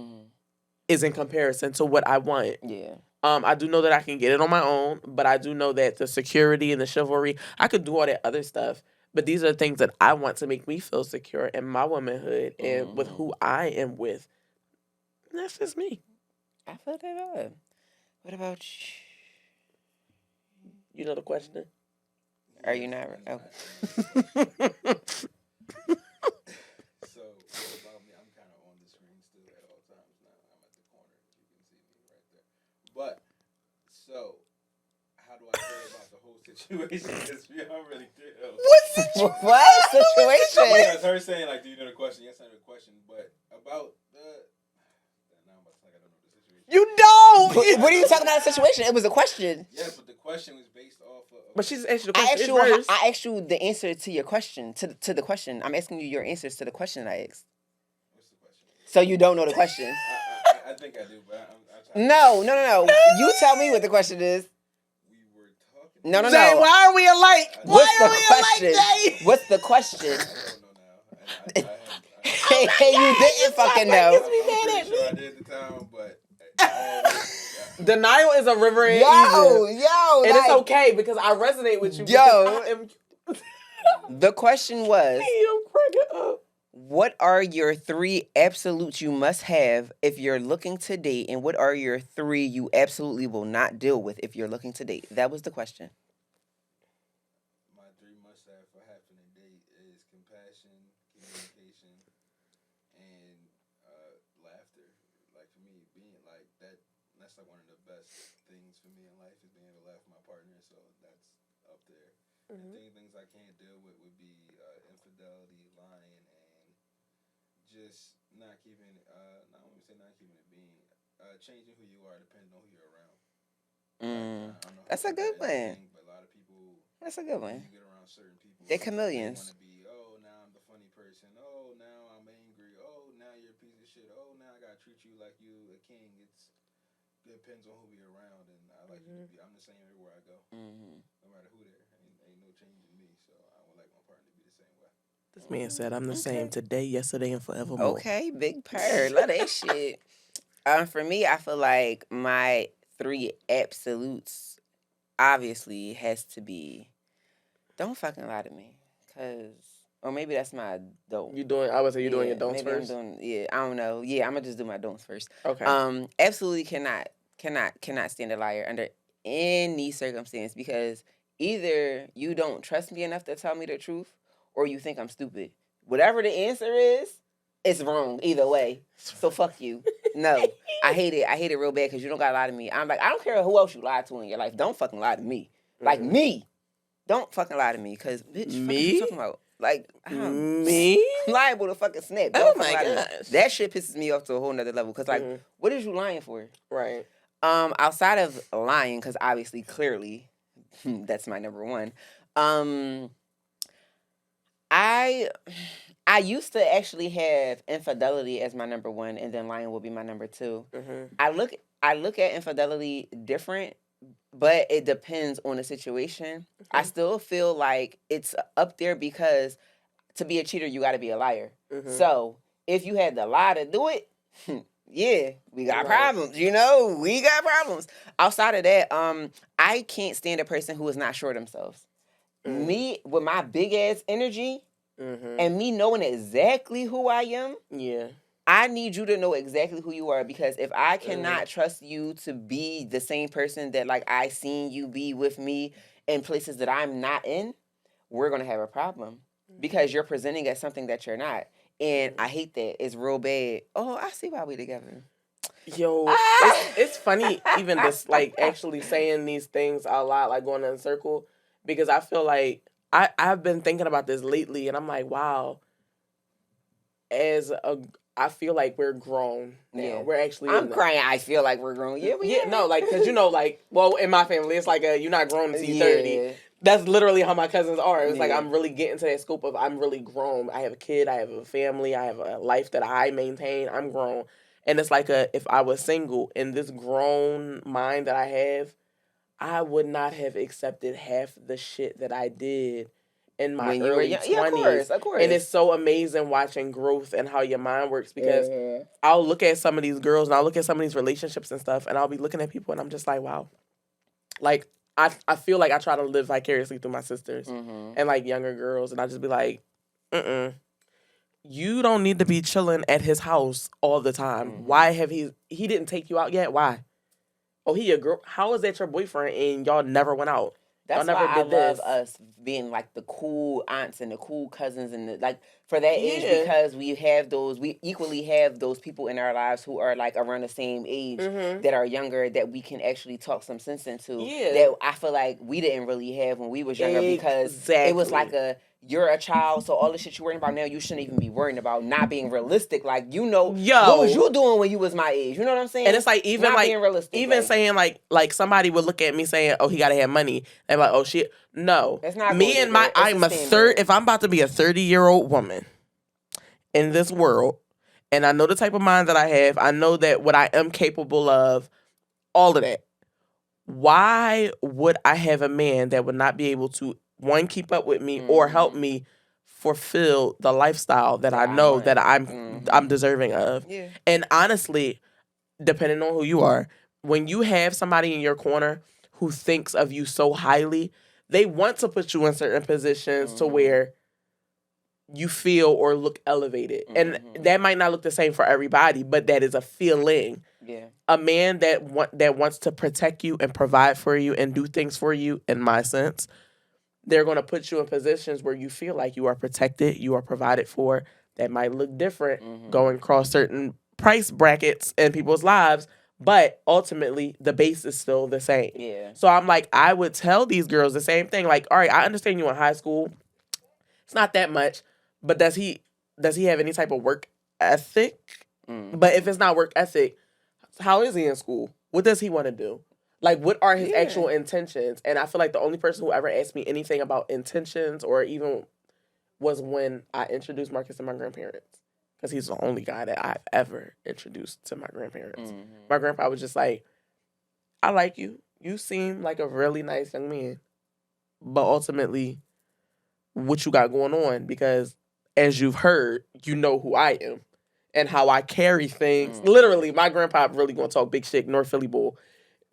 is in comparison to what I want. Yeah. I do know that I can get it on my own, but I do know that the security and the chivalry, I could do all that other stuff. But these are the things that I want to make me feel secure in my womanhood and with who I am with. And that's just me. I feel that up. What about you? You know the question? Are you not? Oh. So about me, I'm kind of on the screen still at all times now. I'm at the corner. You can see me right there. But so, how do I feel about the whole situation? Because I'm really thrilled. What situation? Because her saying like, "Do you know the question?" Yes, I know the question. But about the now I'm about to say I don't know the situation. You don't! What are you talking about? A situation? It was a question. Yes, but the question was based off of. But she's asked you the I question. asked you. I asked you the answer to your question. To the question. I'm asking you your answers to the question I asked. What's the question? So you don't know the question? I think I do, but I'm trying. No. You tell me what the question is. We were talking. No. Jay, why are we alike? What's Why the are we question? alike, Jay? What's the question? I don't know now. I Hey, you didn't fucking know. I'm pretty sure I did at the time, but. Denial is a river in Yo, Egypt. and And it's okay because I resonate with you. Yo. because The question was, I'm cracking up. what are your 3 absolutes you must have if you're looking to date, and what are your 3 you absolutely will not deal with if you're looking to date? That was the question. My 3 must-have for having a date is compassion, communication, and laughter. Like for me, being like that. That's like one of the best things for me in life is being able to laugh with my partner. So that's up there. And things I can't deal with would be infidelity, lying, and just not keeping. Not only say not keeping it being, changing who you are depending on who you're around. I don't know That's a good one. but a lot of people. That's a good When one. you get around certain people, They're chameleons. They want to be, oh, now I'm the funny person. Oh, now I'm angry. Oh, now you're a piece of shit. Oh, now I gotta treat you like you a king. It depends on who we around, and I like you to be. I'm the same everywhere I go, no matter who there. Ain't no change in me, so I would like my partner to be the same way. This man said I'm the same today, yesterday, and forevermore. Okay, big purr. Love that shit. For me, I feel like my 3 absolutes obviously has to be, don't fucking lie to me, or maybe that's my don't. I would say you're doing your don'ts maybe first. I don't know. Yeah, I'm gonna just do my don'ts first. Okay. Absolutely cannot stand a liar under any circumstance, because either you don't trust me enough to tell me the truth, or you think I'm stupid. Whatever the answer is, it's wrong either way. So fuck you. No, I hate it. I hate it real bad because you don't gotta lie to me. I'm like, I don't care who else you lie to in your life. Don't fucking lie to me. Like me. Don't fucking lie to me, because bitch, fuck Me? you talking about? Like, Me? liable to fucking snap. Oh Don't my fucking lie to me. gosh. That shit pisses me off to a whole nother level. Cause like, what is you lying for? Right. Outside of lying, because obviously, clearly, that's my number 1. I used to actually have infidelity as my number 1, and then lying will be my number 2. I look at infidelity different but it depends on the situation. I still feel like it's up there because to be a cheater, you got to be a liar. So if you had to lie to do it, yeah, we got problems. You know, we got problems. Outside of that, I can't stand a person who is not sure of themselves. Me with my big ass energy and me knowing exactly who I am. Yeah. I need you to know exactly who you are, because if I cannot trust you to be the same person that like I seen you be with me in places that I'm not in, we're gonna have a problem because you're presenting as something that you're not. And I hate that. It's real bad. Oh, I see why we together. Yo, it's funny even this like actually saying these things out loud, like going in a circle, because I feel like I've been thinking about this lately, and I'm like, wow. I feel like we're grown now. Yeah. We're actually. I'm crying. I feel like we're grown. Yeah, we are. No, like because like well, in my family, it's like you're not grown until you're 30. That's literally how my cousins are. It's like I'm really getting to that scope of I'm really grown. I have a kid. I have a family. I have a life that I maintain. I'm grown, and it's like if I was single in this grown mind that I have, I would not have accepted half the shit that I did in my When you were early young. 20s. Yeah, of course. And it's so amazing watching growth and how your mind works, because I'll look at some of these girls and I'll look at some of these relationships and stuff, and I'll be looking at people and I'm just like, wow. Like, I feel like I try to live vicariously through my sisters and like younger girls, and I just be like, you don't need to be chilling at his house all the time. Why have he didn't take you out yet? Why? Oh, he a girl. How is that your boyfriend and y'all never went out? That's y'all never why I did love this. us being like the cool aunts and the cool cousins and the, like for that age, Yeah. because we equally have those people in our lives who are like around the same age that are younger, that we can actually talk some sense into. Yeah. That I feel like we didn't really have when we was younger, because it was like you're a child, so all the shit you're worrying about now, you shouldn't even be worrying about. Not being realistic, like what was you doing when you was my age? You know what I'm saying? And it's like even not like being realistic, even like, saying like somebody would look at me saying, "Oh, he gotta have money," and like, "Oh shit, no." That's not me going and there. my It's I'm a a standard. third. If I'm about to be a 30-year-old woman in this world, and I know the type of mind that I have, I know that what I am capable of, all of that. Why would I have a man that would not be able to, one, keep up with me or help me fulfill the lifestyle that I know that I'm deserving of? Yeah. And honestly, depending on who you are, when you have somebody in your corner who thinks of you so highly, they want to put you in certain positions to where you feel or look elevated. And that might not look the same for everybody, but that is a feeling. Yeah. A man that wants to protect you and provide for you and do things for you, in my sense, they're going to put you in positions where you feel like you are protected, you are provided for. That might look different going across certain price brackets in people's lives, but ultimately the base is still the same. Yeah. So I'm like, I would tell these girls the same thing. Like, all right, I understand you in high school. It's not that much, but does he have any type of work ethic? But if it's not work ethic, how is he in school? What does he want to do? Like, what are his actual intentions? And I feel like the only person who ever asked me anything about intentions or even was when I introduced Marcus to my grandparents. Because he's the only guy that I've ever introduced to my grandparents. My grandpa was just like, I like you. You seem like a really nice young man. But ultimately, what you got going on? Because as you've heard, you know who I am. And how I carry things. Literally, my grandpa really gonna talk big shit, North Philly bull.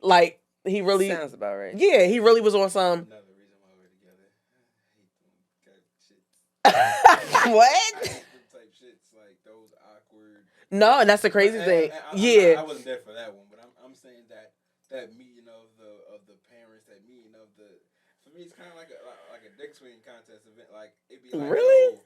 Like, he really... Sounds about right. Yeah, he really was on some... Another reason why we're together. I hate them type shit. What? I hate them type shits, like those awkward... No, and that's the crazy thing. Yeah. I wasn't there for that one, but I'm saying that meeting of the parents, that meeting of the... For me, it's kind of like a dick swinging contest event. Like, it'd be like... Really?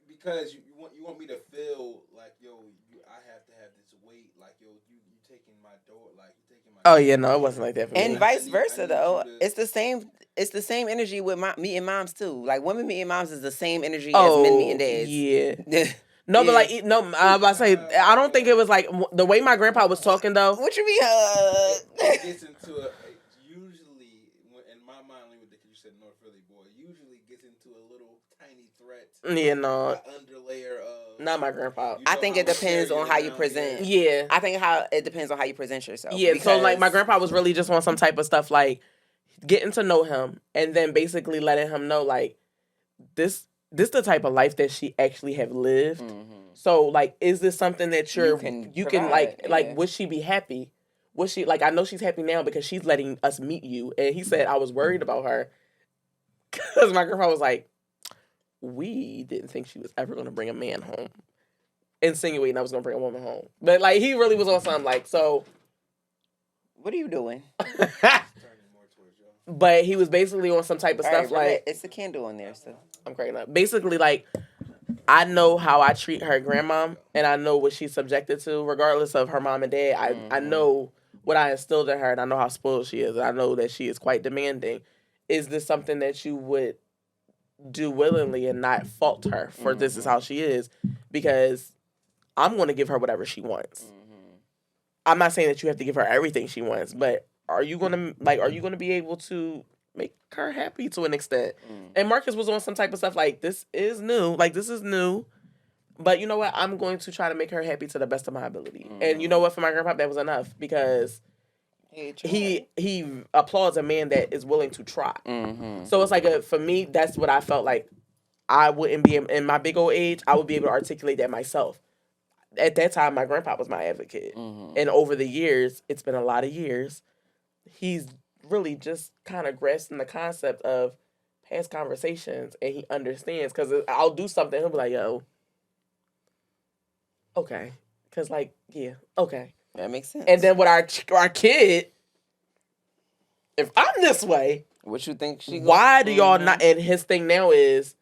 Because you want me to feel like, yo, I have to have this weight, like, yo, you taking my door, like, you taking my... Oh, yeah, no, it wasn't like that for me. And vice versa, though. you to- It's the same energy with meeting moms too. Like, women meeting moms is the same energy as men meeting dads. Yeah. No, but like, no, I was about to say, I don't think it was like the way my grandpa was talking though. What you mean? It gets into usually in my mind, because you said North Philly boy, usually gets into a little tiny threat. Yeah, no. Underlayer of Not my grandpa. I think it depends on how you present. Yeah. I think it depends on how you present yourself. Yeah, so like my because- grandpa was really just on some type of stuff like getting to know him and then basically letting him know like this the type of life that she actually have lived. So like is this something that you can provide, like would she be happy? Would she like I know she's happy now because she's letting us meet you. And he said I was worried about her because my grandpa was like, we didn't think she was ever gonna bring a man home. Insinuating I was gonna bring a woman home. But like he really was on something like so. What are you doing? But he was basically on some type of stuff like it's a candle in there, so I'm cracking up. Basically, like I know how I treat her grandmom, and I know what she's subjected to, regardless of her mom and dad. I know what I instilled in her, and I know how spoiled she is. I know that she is quite demanding. Is this something that you would do willingly and not fault her for this is how she is? Because I'm going to give her whatever she wants. I'm not saying that you have to give her everything she wants, but are you gonna be able to make her happy to an extent? And Marcus was on some type of stuff like this is new, but you know what? I'm going to try to make her happy to the best of my ability. And you know what? For my grandpa, that was enough because he applauds a man that is willing to try. So it's like for me, that's what I felt like. I wouldn't be in my big old age. I would be able to articulate that myself. At that time, my grandpa was my advocate. And over the years, it's been a lot of years, he's really just kind of grasping the concept of past conversations, and he understands, because I'll do something, he'll be like, yo, okay. Because, like, yeah, okay. That makes sense. And then with our kid, if I'm this way, what you think why do y'all not, and his thing now is,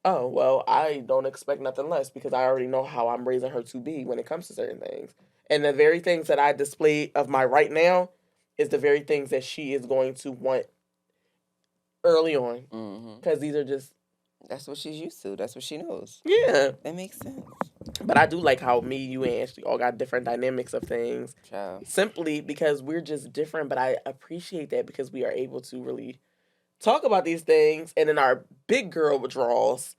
oh, well, I don't expect nothing less because I already know how I'm raising her to be when it comes to certain things. And the very things that I display of my right now is the very things that she is going to want early on. Because these are just... That's what she's used to. That's what she knows. Yeah. That makes sense. But I do like how me, you, and Ashley all got different dynamics of things. Child. Simply because we're just different. But I appreciate that because we are able to really talk about these things, and in our big girl withdrawals,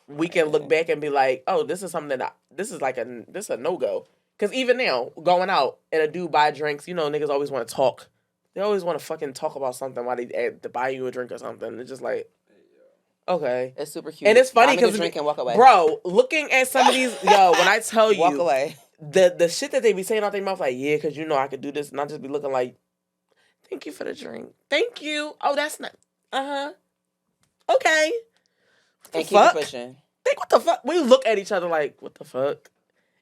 we can look back and be like, "Oh, this is something this is a no go." Because even now, going out and a dude buy drinks, niggas always want to talk. They always want to fucking talk about something while they to buy you a drink or something. It's just like, okay, it's super cute, and it's funny because drink and walk away, bro. Looking at some of these, when I tell you, walk away. The shit that they be saying out their mouth, like, yeah, because I could do this, and I just be looking like, thank you for the drink, thank you. Oh, that's not. Okay. What the and fuck? Keep it pushing. Think what the fuck? We look at each other like, what the fuck?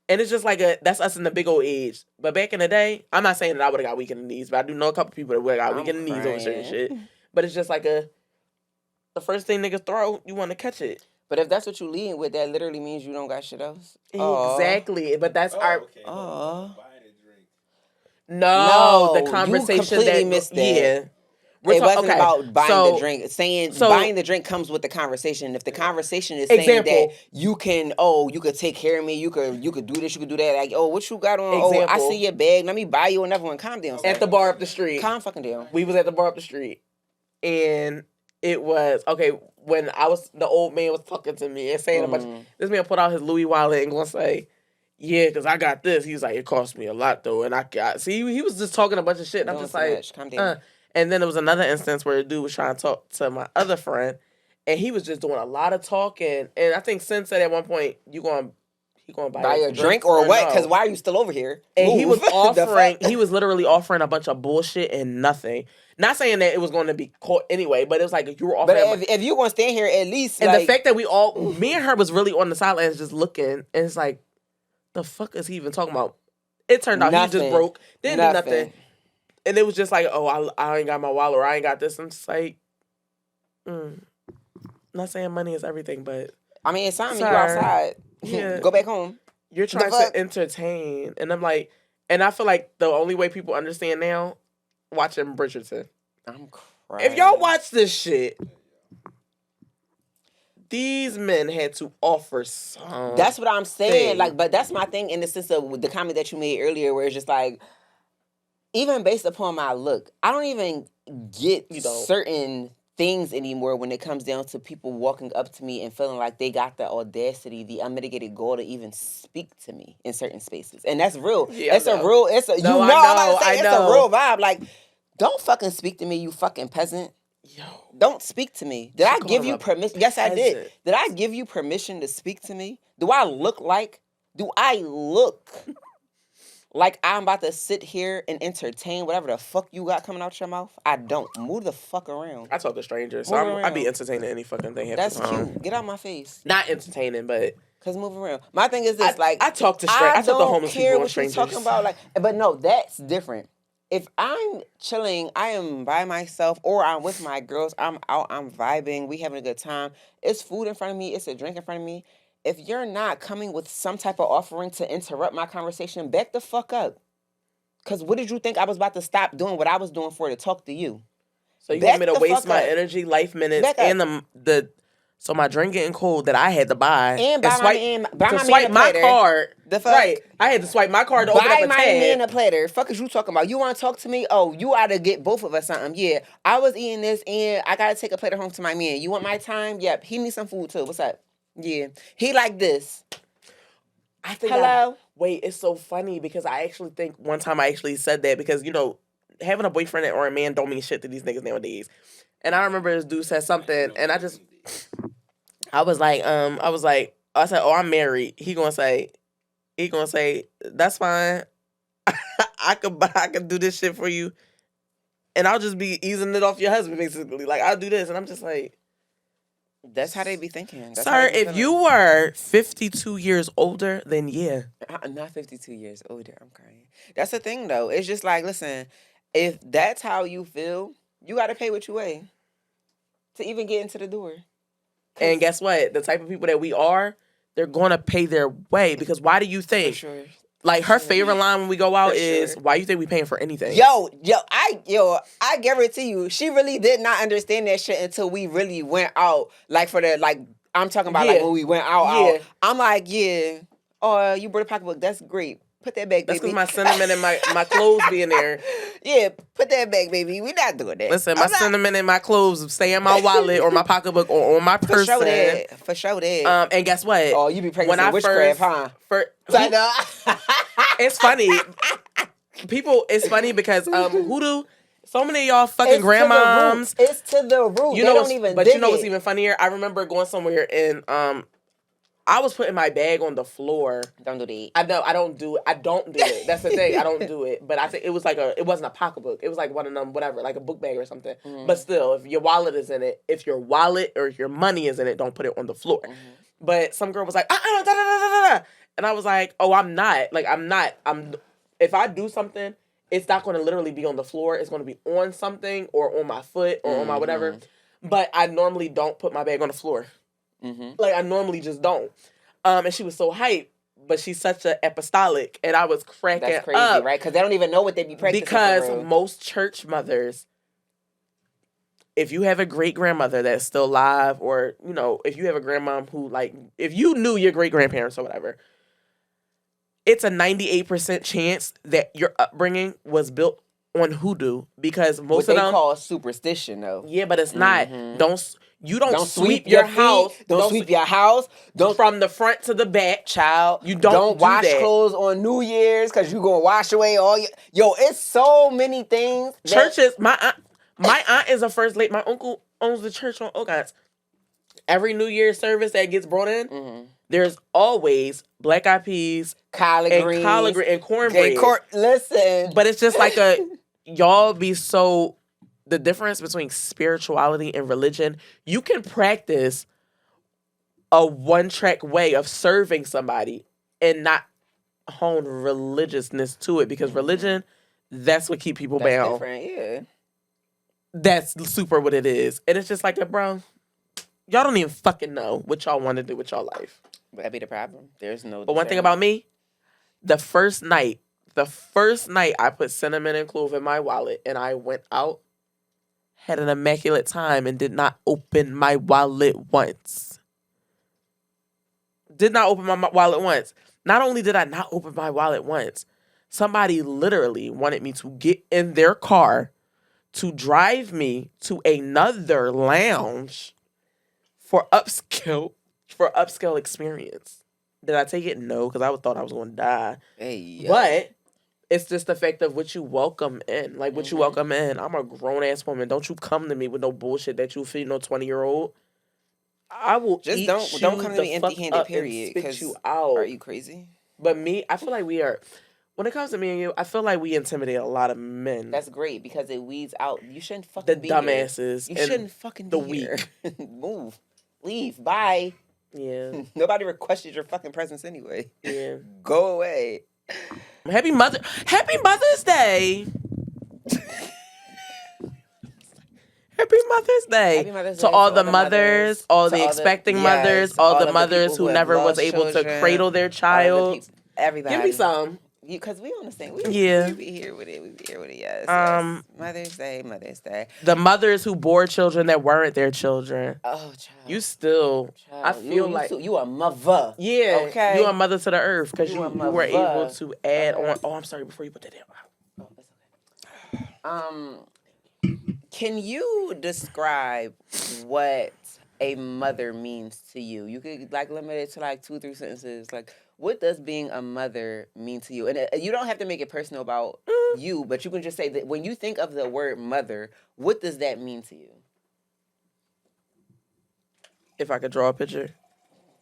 And it's just like that's us in the big old age. But back in the day, I'm not saying that I would have got weak in the knees, but I do know a couple people that would have got weak in the knees over certain shit. But it's just like the first thing niggas throw, you want to catch it. But if that's what you leading with, that literally means you don't got shit else. Exactly. But that's our... Okay. No, the conversation you completely missed that. Yeah. It wasn't about buying the drink. Buying the drink comes with the conversation. If the conversation is saying that you could take care of me, you could do this, you could do that. Like, oh, what you got on? Oh, I see your bag. Let me buy you another one. Calm down. At the bar up the street. Calm fucking down. We was at the bar up the street, and it was when the old man was talking to me and saying a bunch. This man put out his Louis wallet and gonna say, yeah, because I got this. He's like, it cost me a lot though, and he was just talking a bunch of shit. And I'm just like, calm down. And then there was another instance where a dude was trying to talk to my other friend, and he was just doing a lot of talking. And I think Sin said at one point, he going to buy a drink or what? Because why are you still over here? And he was offering, he was literally offering a bunch of bullshit and nothing. Not saying that it was going to be caught anyway, but it was like you were offering. But if you're going to stand here, at least. And the fact that me and her was really on the sidelines just looking, and it's like, the fuck is he even talking about? It turned out he just broke. Didn't do nothing. And it was just like, oh, I ain't got my wallet, or I ain't got this. I'm just like, not saying money is everything, but I mean, it's time you go outside. Yeah. Go back home. You're trying to entertain. And I'm like, and I feel like the only way people understand now, watching Bridgerton. I'm crying. If y'all watch this shit, these men had to offer some. That's what I'm saying. Like, but that's my thing in the sense of the comment that you made earlier, where it's just like, even based upon my look, I don't even get certain things anymore when it comes down to people walking up to me and feeling like they got the audacity, the unmitigated goal to even speak to me in certain spaces. And that's real. Yeah, It's a no. real, it's a, No, you I know, I'm know, about to say, I it's know. a real vibe. Like, don't fucking speak to me, you fucking peasant. Yo. Don't speak to me. Did She I called give him you a permission? Yes, I did. peasant. Did I give you permission to speak to me? Do I look like I'm about to sit here and entertain whatever the fuck you got coming out your mouth? I don't. Move the fuck around. I talk to strangers, so Move I be around. entertaining any fucking thing half That's the time. cute. Get out my face. Not entertaining, but Cause move around. My thing is this, I talk to I talk to don't homeless care people and what you're strangers. talking about. Like, but no, that's different. If I'm chilling, I am by myself, or I'm with my girls. I'm out. I'm vibing. We having a good time. It's food in front of me. It's a drink in front of me. If you're not coming with some type of offering to interrupt my conversation, back the fuck up. Cause what did you think I was about to stop doing what I was doing for to talk to you? So you Back want me to the waste fuck my up. energy, life minutes, Back up. and the so my drink getting cold that I had to buy And buy my man a my platter. card. The fuck? Right, I had to swipe my card to open up Buy a my tab. man a platter. Fuck is you talking about? You want to talk to me? Oh, you ought to get both of us something. Yeah, I was eating this and I gotta take a platter home to my man. You want my time? Yep. He needs some food too. What's up? Yeah. He like this. I think Hello? wait, it's so funny because I actually think one time I actually said that because having a boyfriend or a man don't mean shit to these niggas nowadays. And I remember this dude said something, and I said, oh, I'm married. He gonna say, that's fine. I could do this shit for you, and I'll just be easing it off your husband, basically. Like I'll do this, and I'm just like, That's how they be thinking. That's how sir, they be if feeling. you were 52 years older, then yeah. I'm not 52 years older. I'm crying. That's the thing though. It's just like, listen, if that's how you feel, you got to pay what you weigh to even get into the door. And guess what? The type of people that we are, they're gonna pay their way because why do you For think? sure. Like her favorite line when we go out For is, sure. "Why you think we paying for anything?" I guarantee you, she really did not understand that shit until we really went out. Like I'm talking about like Yeah. when we went out. Yeah. I'm like, yeah. Oh, you brought a pocketbook. That's great. Put that back, That's baby. because my cinnamon and my clothes be in there. Yeah, put that back, baby. We not doing that. Listen, my cinnamon and my clothes stay in my wallet or my pocketbook or on my For person. sure that. For sure that. And guess what? Oh, you be practicing witchcraft, huh? It's funny. It's funny because hoodoo. So many of y'all fucking grandmoms. It's to the root. You They know, don't even. but dig you know what's it. even funnier? I remember going somewhere and I was putting my bag on the floor. Don't do that. I know I don't do it. That's the thing. I don't do it. But I think it was it wasn't a pocketbook. It was like one of them, whatever, like a book bag or something. Mm-hmm. But still, if your wallet is in it, if your wallet or your money is in it, don't put it on the floor. Mm-hmm. But some girl was like, and I was like, oh, I'm not. Like, if I do something, it's not going to literally be on the floor. It's going to be on something or on my foot or on my whatever. But I normally don't put my bag on the floor. Mm-hmm. Like, I normally just don't. And she was so hyped, but she's such an apostolic. And I was cracking That's crazy, up. right? Because they don't even know what they be practicing. Because for real. most church mothers, if you have a great grandmother that's still alive, or, if you have a grandmom who, if you knew your great grandparents or whatever, it's a 98% chance that your upbringing was built on hoodoo because most what of them they call superstition, though. Yeah, but it's not. Don't sweep your your house. feet. Don't sweep your house. Don't from the front to the back, child. You don't do wash that. clothes on New Year's because you gonna wash away all your. Yo, it's so many things. Churches. My aunt is a first lady. My uncle owns the church on Ogontz. Every New Year's service that gets brought in, there's always black eyed peas, collard greens, and cornbread. Listen, but it's just like y'all be so. The difference between spirituality and religion, you can practice a one-track way of serving somebody and not hone religiousness to it because religion, that's what keep people bound. Different, yeah. That's super what it is. And it's just like, bro, y'all don't even fucking know what y'all want to do with y'all life. That'd be the problem. There's no. But one thing about me, the first night I put cinnamon and clove in my wallet and I went out, had an immaculate time and did not open my wallet once. Not only did I not open my wallet once, somebody literally wanted me to get in their car, to drive me to another lounge for upscale experience. Did I take it? No, because I thought I was going to die. Hey, But it's just the fact of what you welcome in. Like, what you welcome in. I'm a grown-ass woman. Don't you come to me with no bullshit that you feel 20-year-old. I will just eat don't you come to the me fuck empty-handed. up and Period. spit Because you out. are you crazy? But me, I feel like we are. When it comes to me and you, I feel like we intimidate a lot of men. That's great because it weeds out. You shouldn't fucking the be dumbasses. here. You shouldn't fucking be the here. weak. Move, leave, bye. Yeah. Nobody requested your fucking presence anyway. Yeah. Go away. Happy Mother's Day. Happy Mother's Day. Happy Mother's to Day all to the mothers, all to the all expecting yes, mothers, all the people mothers who have never was lost able to children, cradle their all the child. everybody. Give me some. Because we understand. Yeah. We be here with it. We be here with it. Yes. Yes. Mother's Day. The mothers who bore children that weren't their children. Oh, child. You still, Child. I feel like you a mother. yeah, Okay. you a mother to the earth because you were able mother. to add on. Oh, I'm sorry. Before you put that down. Oh, that's okay. Can you describe what a mother means to you? You could like limit it to like 2-3 sentences. Like, what does being a mother mean to you? And you don't have to make it personal about you, but you can just say that when you think of the word mother, what does that mean to you? If I could draw a picture,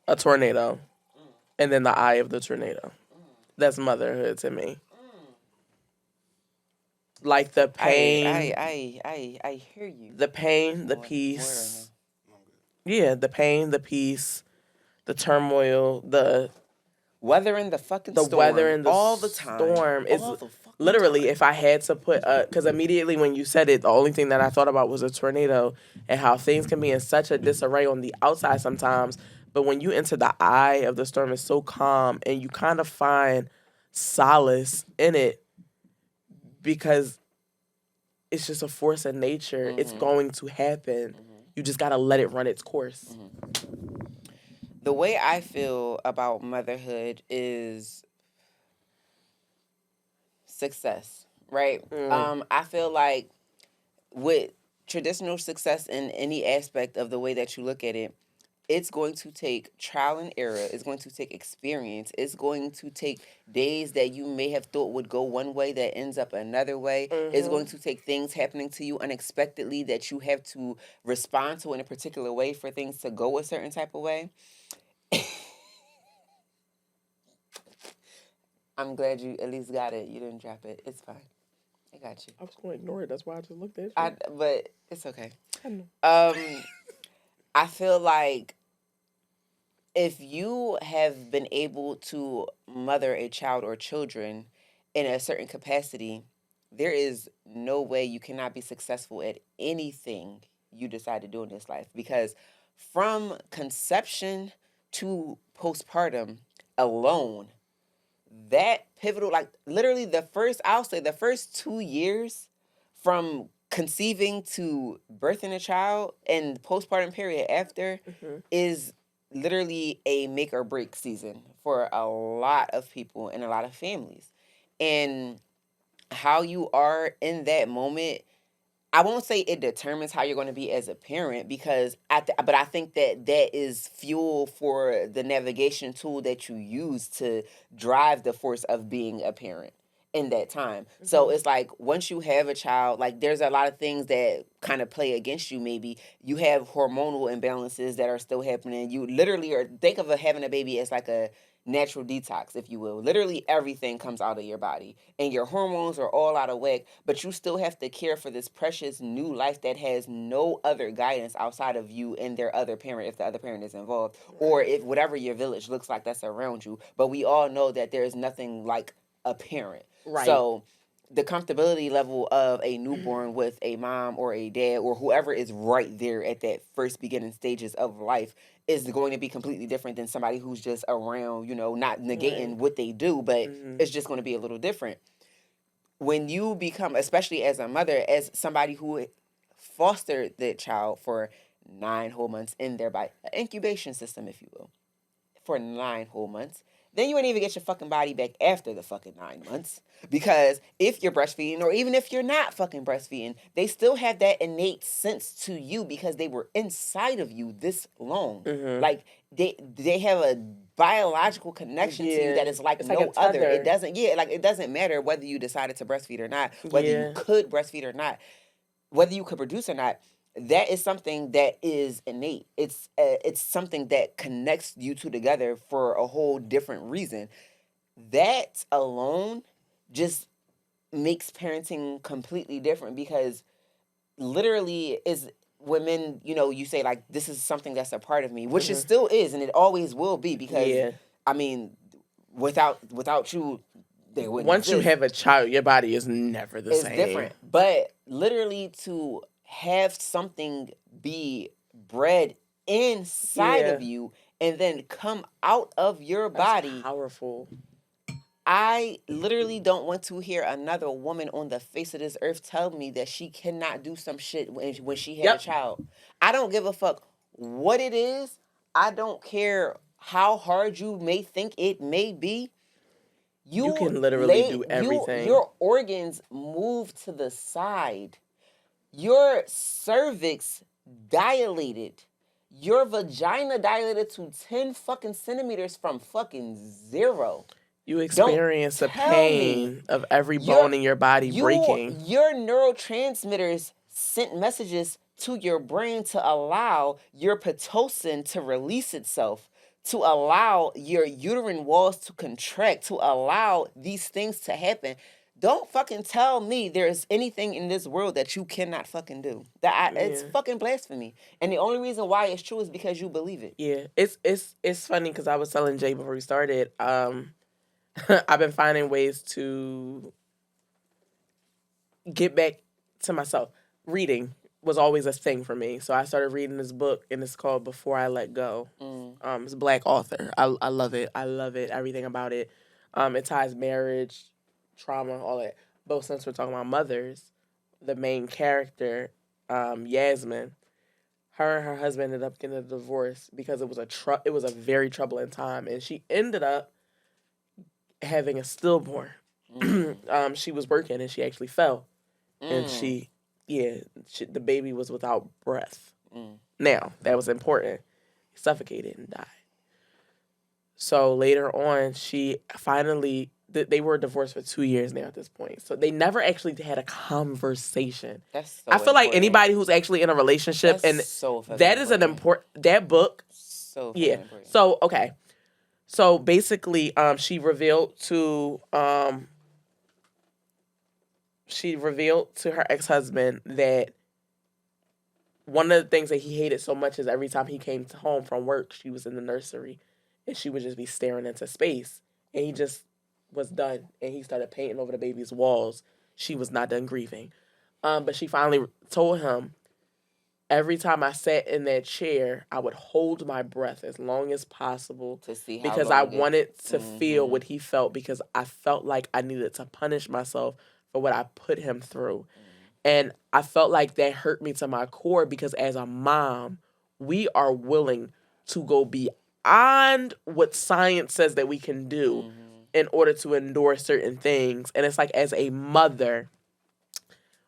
a tornado, and then the eye of the tornado. That's motherhood to me. Like the pain. I hear you. The pain, the peace. Yeah, the pain, the peace, the turmoil, the weathering the fucking storm. Weathering the all the time. Storm. It's all the fucking literally, time. if I had to put because immediately when you said it, the only thing that I thought about was a tornado and how things can be in such a disarray on the outside sometimes. But when you enter the eye of the storm, it's so calm and you kind of find solace in it because it's just a force of nature. It's going to happen. You just got to let it run its course. The way I feel about motherhood is success, right? I feel like with traditional success in any aspect of the way that you look at it, it's going to take trial and error. It's going to take experience. It's going to take days that you may have thought would go one way that ends up another way. It's going to take things happening to you unexpectedly that you have to respond to in a particular way for things to go a certain type of way. I'm glad you at least got it. You didn't drop it. It's fine. I got you. I was going to ignore it. That's why I just looked at you. But it's okay. I know. I feel like if you have been able to mother a child or children in a certain capacity, there is no way you cannot be successful at anything you decide to do in this life. Because from conception to postpartum alone, that pivotal, like literally the first 2 years from conceiving to birthing a child and postpartum period after is literally a make or break season for a lot of people and a lot of families. And how you are in that moment, I won't say it determines how you're going to be as a parent because but I think that is fuel for the navigation tool that you use to drive the force of being a parent in that time. So it's like once you have a child, like there's a lot of things that kind of play against you. Maybe you have hormonal imbalances that are still happening. You literally think of having a baby as like a natural detox, if you will. Literally everything comes out of your body and your hormones are all out of whack, but you still have to care for this precious new life that has no other guidance outside of you and their other parent, if the other parent is involved, or if whatever your village looks like that's around you. But we all know that there is nothing like a parent. Right. So the comfortability level of a newborn with a mom or a dad or whoever is right there at that first beginning stages of life is going to be completely different than somebody who's just around, not negating what they do, but it's just going to be a little different. When you become, especially as a mother, as somebody who fostered the child for 9 whole months in their body, an incubation system, if you will, for 9 whole months. Then you ain't even get your fucking body back after the fucking 9 months. Because if you're breastfeeding, or even if you're not fucking breastfeeding, they still have that innate sense to you because they were inside of you this long. Like they have a biological connection to you that is like It's no like a other. tether. It doesn't matter whether you decided to breastfeed or not, whether you could breastfeed or not, whether you could produce or not. That is something that is innate. It's something that connects you two together for a whole different reason. That alone just makes parenting completely different because literally is women, you say like this is something that's a part of me, which it still is and it always will be because I mean without you they wouldn't Once you exist. have a child, your body is never the same. It's different. But literally to have something be bred inside of you and then come out of your body. Powerful. I literally don't want to hear another woman on the face of this earth tell me that she cannot do some shit when she had a child. I don't give a fuck what it is. I don't care how hard you may think it may be. You can literally do everything. Your organs move to the side. Your cervix dilated. Your vagina dilated to 10 fucking centimeters from fucking 0. You experience the pain of every bone in your body breaking. Your neurotransmitters sent messages to your brain to allow your pitocin to release itself, to allow your uterine walls to contract, to allow these things to happen. Don't fucking tell me there's anything in this world that you cannot fucking do. It's fucking blasphemy. And the only reason why it's true is because you believe it. Yeah. It's funny because I was telling Jay before we started, I've been finding ways to get back to myself. Reading was always a thing for me. So I started reading this book, and it's called Before I Let Go. It's a Black author. I love it. I love it. Everything about it. It ties marriage, trauma, all that. But since we're talking about mothers, the main character, Yasmin, her and her husband ended up getting a divorce because it was a very troubling time, and she ended up having a stillborn. She was working and she actually fell, and the baby was without breath. Now that was important. He suffocated and died. So later on, she finally they were divorced for 2 years now at this point. So they never actually had a conversation. That's so I feel like anybody who's actually in a relationship that is an important that book. So important. So okay. So basically, she revealed to her ex-husband that one of the things that he hated so much is every time he came home from work, she was in the nursery, and she would just be staring into space, and he just was done, and he started painting over the baby's walls. She was not done grieving, but she finally told him, every time I sat in that chair, I would hold my breath as long as possible to see how because I wanted to feel what he felt, because I felt like I needed to punish myself for what I put him through. And I felt like that hurt me to my core because as a mom, we are willing to go beyond what science says that we can do in order to endure certain things. And it's like, as a mother,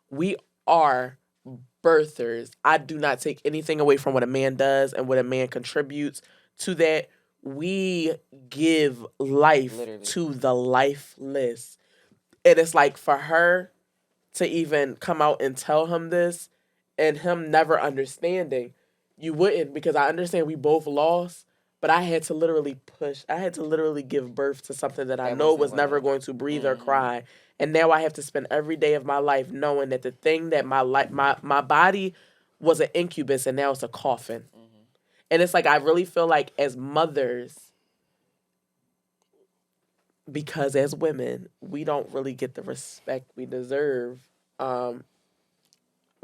we are birthers. I do not take anything away from what a man does and what a man contributes to that. We give life to the lifeless. And it's like, for her to even come out and tell him this, and him never understanding, you wouldn't, because I understand we both lost, but I had to literally give birth to something that I know was never going to breathe or cry. And now I have to spend every day of my life knowing that the thing that my body was an incubus, and now it's a coffin. And it's like, I really feel like as mothers, because as women, we don't really get the respect we deserve on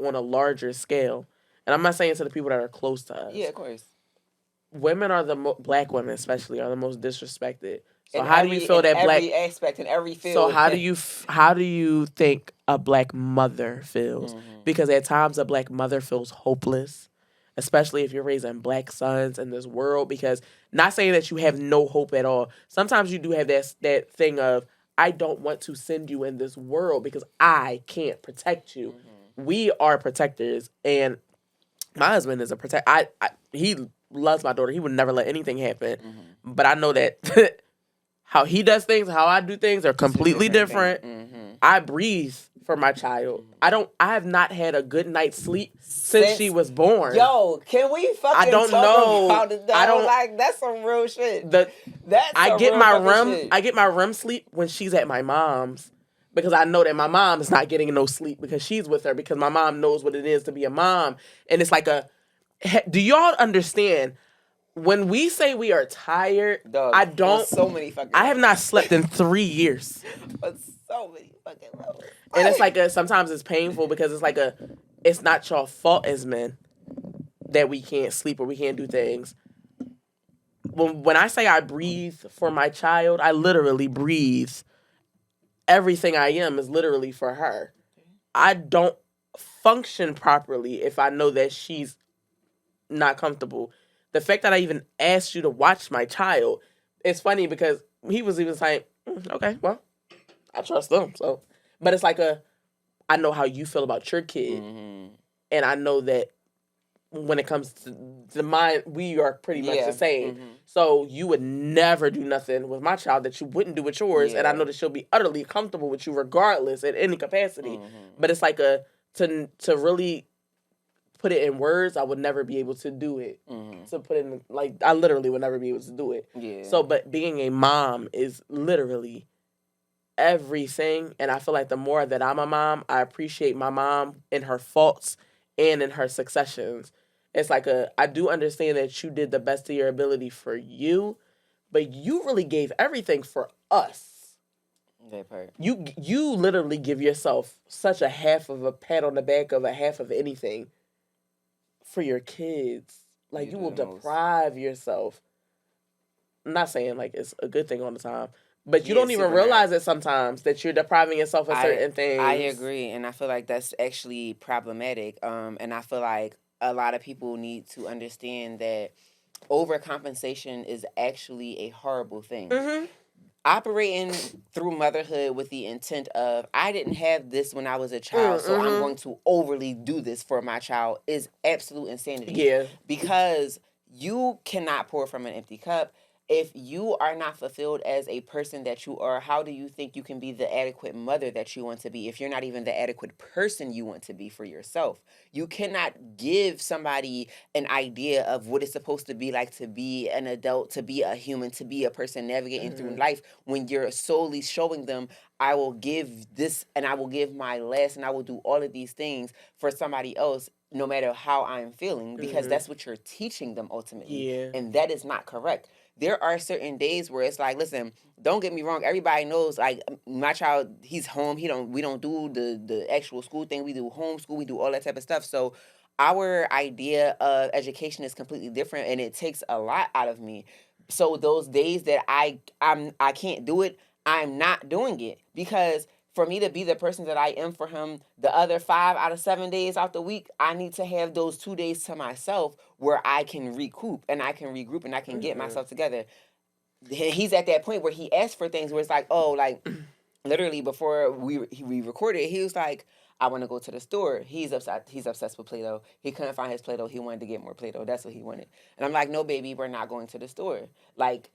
a larger scale. And I'm not saying to the people that are close to us. Yeah, of course. Women are Black women especially, are the most disrespected. So How do you feel that every aspect in every field? So how do you think a Black mother feels? Because at times a Black mother feels hopeless, especially if you're raising black sons in this world, because not saying that you have no hope at all. Sometimes you do have that thing of, I don't want to send you in this world because I can't protect you. We are protectors, and my husband is a protect. He loves my daughter. He would never let anything happen. But I know that how he does things, how I do things are completely different. I breathe for my child. I have not had a good night's sleep since she was born. Yo, can we fucking I don't talk know. about it though? I don't- like that's some real shit. The That's I some get real my fucking REM shit. I get my REM sleep when she's at my mom's, because I know that my mom is not getting no sleep because she's with her, because my mom knows what it is to be a mom. And it's like do y'all understand when we say we are tired? Dog, I on don't. so many fucking I have not slept in 3 years. on so many fucking levels. And it's like sometimes it's painful because it's like it's not your fault as men that we can't sleep or we can't do things. When I say I breathe for my child, I literally breathe. Everything I am is literally for her. I don't function properly if I know that she's not comfortable. The fact that I even asked you to watch my child, it's funny because he was even saying, okay, well, I trust them. So, but it's like I know how you feel about your kid, and I know that when it comes to mine, we are pretty much the same. So you would never do nothing with my child that you wouldn't do with yours, and I know that she'll be utterly comfortable with you regardless in any capacity. But it's like to really put it in words, I would never be able to do it. To put it in, like, I literally would never be able to do it. Yeah. So, but being a mom is literally everything, and I feel like the more that I'm a mom, I appreciate my mom in her faults and in her successions. It's like I do understand that you did the best of your ability for you, but you really gave everything for us. That part. You literally give yourself such a half of a pat on the back of a half of anything for your kids. Like, you will deprive yourself. I'm not saying like it's a good thing all the time, but you don't even realize it sometimes that you're depriving yourself of certain things. I agree, and I feel like that's actually problematic. And I feel like a lot of people need to understand that overcompensation is actually a horrible thing. Operating through motherhood with the intent of, I didn't have this when I was a child, so I'm going to overly do this for my child is absolute insanity. Yeah. Because you cannot pour from an empty cup. If you are not fulfilled as a person that you are, how do you think you can be the adequate mother that you want to be if you're not even the adequate person you want to be for yourself? You cannot give somebody an idea of what it's supposed to be like to be an adult, to be a human, to be a person navigating through life when you're solely showing them, I will give this and I will give my last and I will do all of these things for somebody else no matter how I'm feeling, because that's what you're teaching them ultimately. Yeah. And that is not correct. There are certain days where it's like, listen, don't get me wrong. Everybody knows, like, my child, he's home. We don't do the actual school thing. We do homeschool. We do all that type of stuff. So our idea of education is completely different, and it takes a lot out of me. So those days that I can't do it, I'm not doing it, because for me to be the person that I am for him, the other 5 out of 7 days out the week, I need to have those 2 days to myself where I can recoup and I can regroup and I can get myself together. He's at that point where he asks for things where it's like, oh, like literally before we recorded, he was like, I want to go to the store. He's obsessed with Play-Doh. He couldn't find his Play-Doh. He wanted to get more Play-Doh. That's what he wanted. And I'm like, no, baby, we're not going to the store. Like,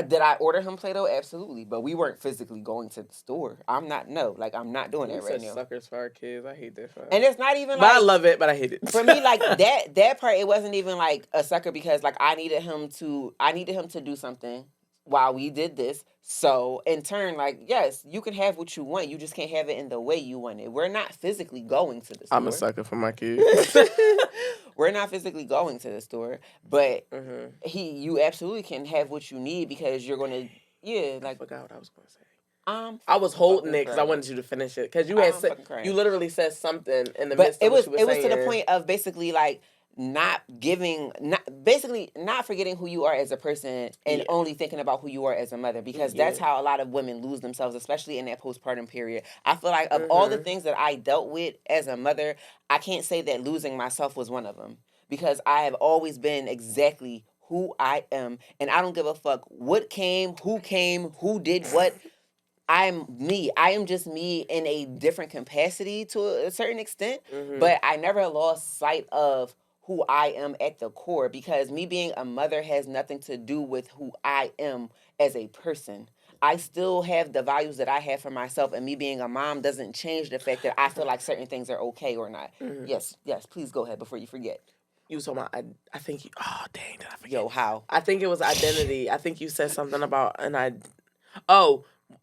did I order him Play-Doh? Absolutely. But we weren't physically going to the store. I'm not doing that right now. Suckers for our kids. I hate that. And it's not even But like, I love it, but I hate it. for me, like that part, it wasn't even like a sucker, because like I needed him to do something while we did this. So in turn, like, yes, you can have what you want. You just can't have it in the way you want it. We're not physically going to the store. I'm a sucker for my kids. We're not physically going to the store, but you absolutely can have what you need, because you're gonna I forgot what I was going to say. I'm I was holding it because I crying. wanted you to finish it, because you had fucking crying. you literally said something in the But midst of what you were it was saying. to the point of basically like not forgetting who you are as a person and only thinking about who you are as a mother, because that's how a lot of women lose themselves, especially in that postpartum period. I feel like of all the things that I dealt with as a mother, I can't say that losing myself was one of them. because I have always been exactly who I am, and I don't give a fuck what came, who did what. I'm me. I am just me in a different capacity to a certain extent, but I never lost sight of who I am at the core, because me being a mother has nothing to do with who I am as a person. I still have the values that I have for myself, and me being a mom doesn't change the fact that I feel like certain things are okay or not. Yes, please go ahead before you forget. You was talking about, I think you, oh, dang, did I forget? Yo, how? I think it was identity. I think you said something about,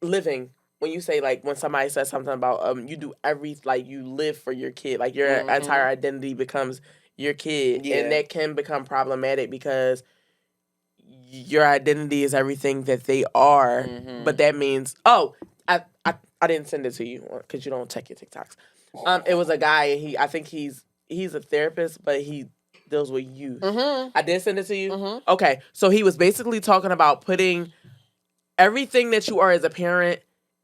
living. When you say, like, when somebody says something about, you do you live for your kid. Like, your entire identity becomes your kid. Yeah. And that can become problematic because your identity is everything that they are. But that means, I didn't send it to you because you don't check your TikToks. It was a guy, and I think he's a therapist, but he deals with youth. I did send it to you? Okay. So he was basically talking about putting everything that you are as a parent,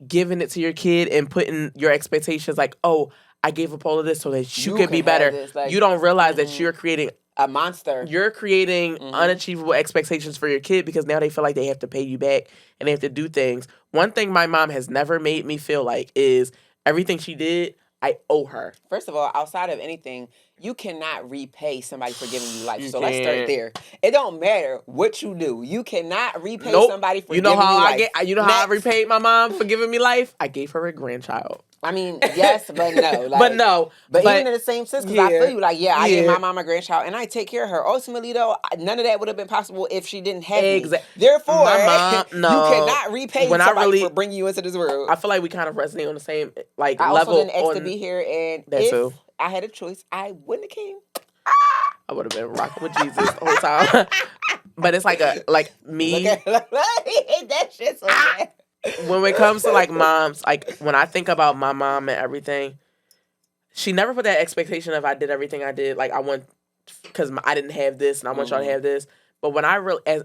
giving it to your kid, and putting your expectations like, oh, I gave up all of this so that you could be better. This, like, you don't realize that you're creating a monster. You're creating unachievable expectations for your kid because now they feel like they have to pay you back and they have to do things. One thing my mom has never made me feel like is everything she did, I owe her. First of all, outside of anything, you cannot repay somebody for giving you life. So let's start there. It don't matter what you do. You cannot repay somebody for giving you life. You know how I repaid my mom for giving me life? I gave her a grandchild. I mean, yes, but no. But even in the same sense, because I feel you, like, I gave my mom a grandchild, and I take care of her. Ultimately, though, none of that would have been possible if she didn't have me. Therefore, my mom, you cannot repay somebody for bringing you into this world. I feel like we kind of resonate on the same I level. I also didn't ask to be here, and if too. I had a choice, I wouldn't have came. I would have been rocking with Jesus the whole time. But it's like me. That shit's so bad. When it comes to like moms, like when I think about my mom and everything, she never put that expectation of I did everything I did. Like I want, because I didn't have this and I want y'all to have this. But when I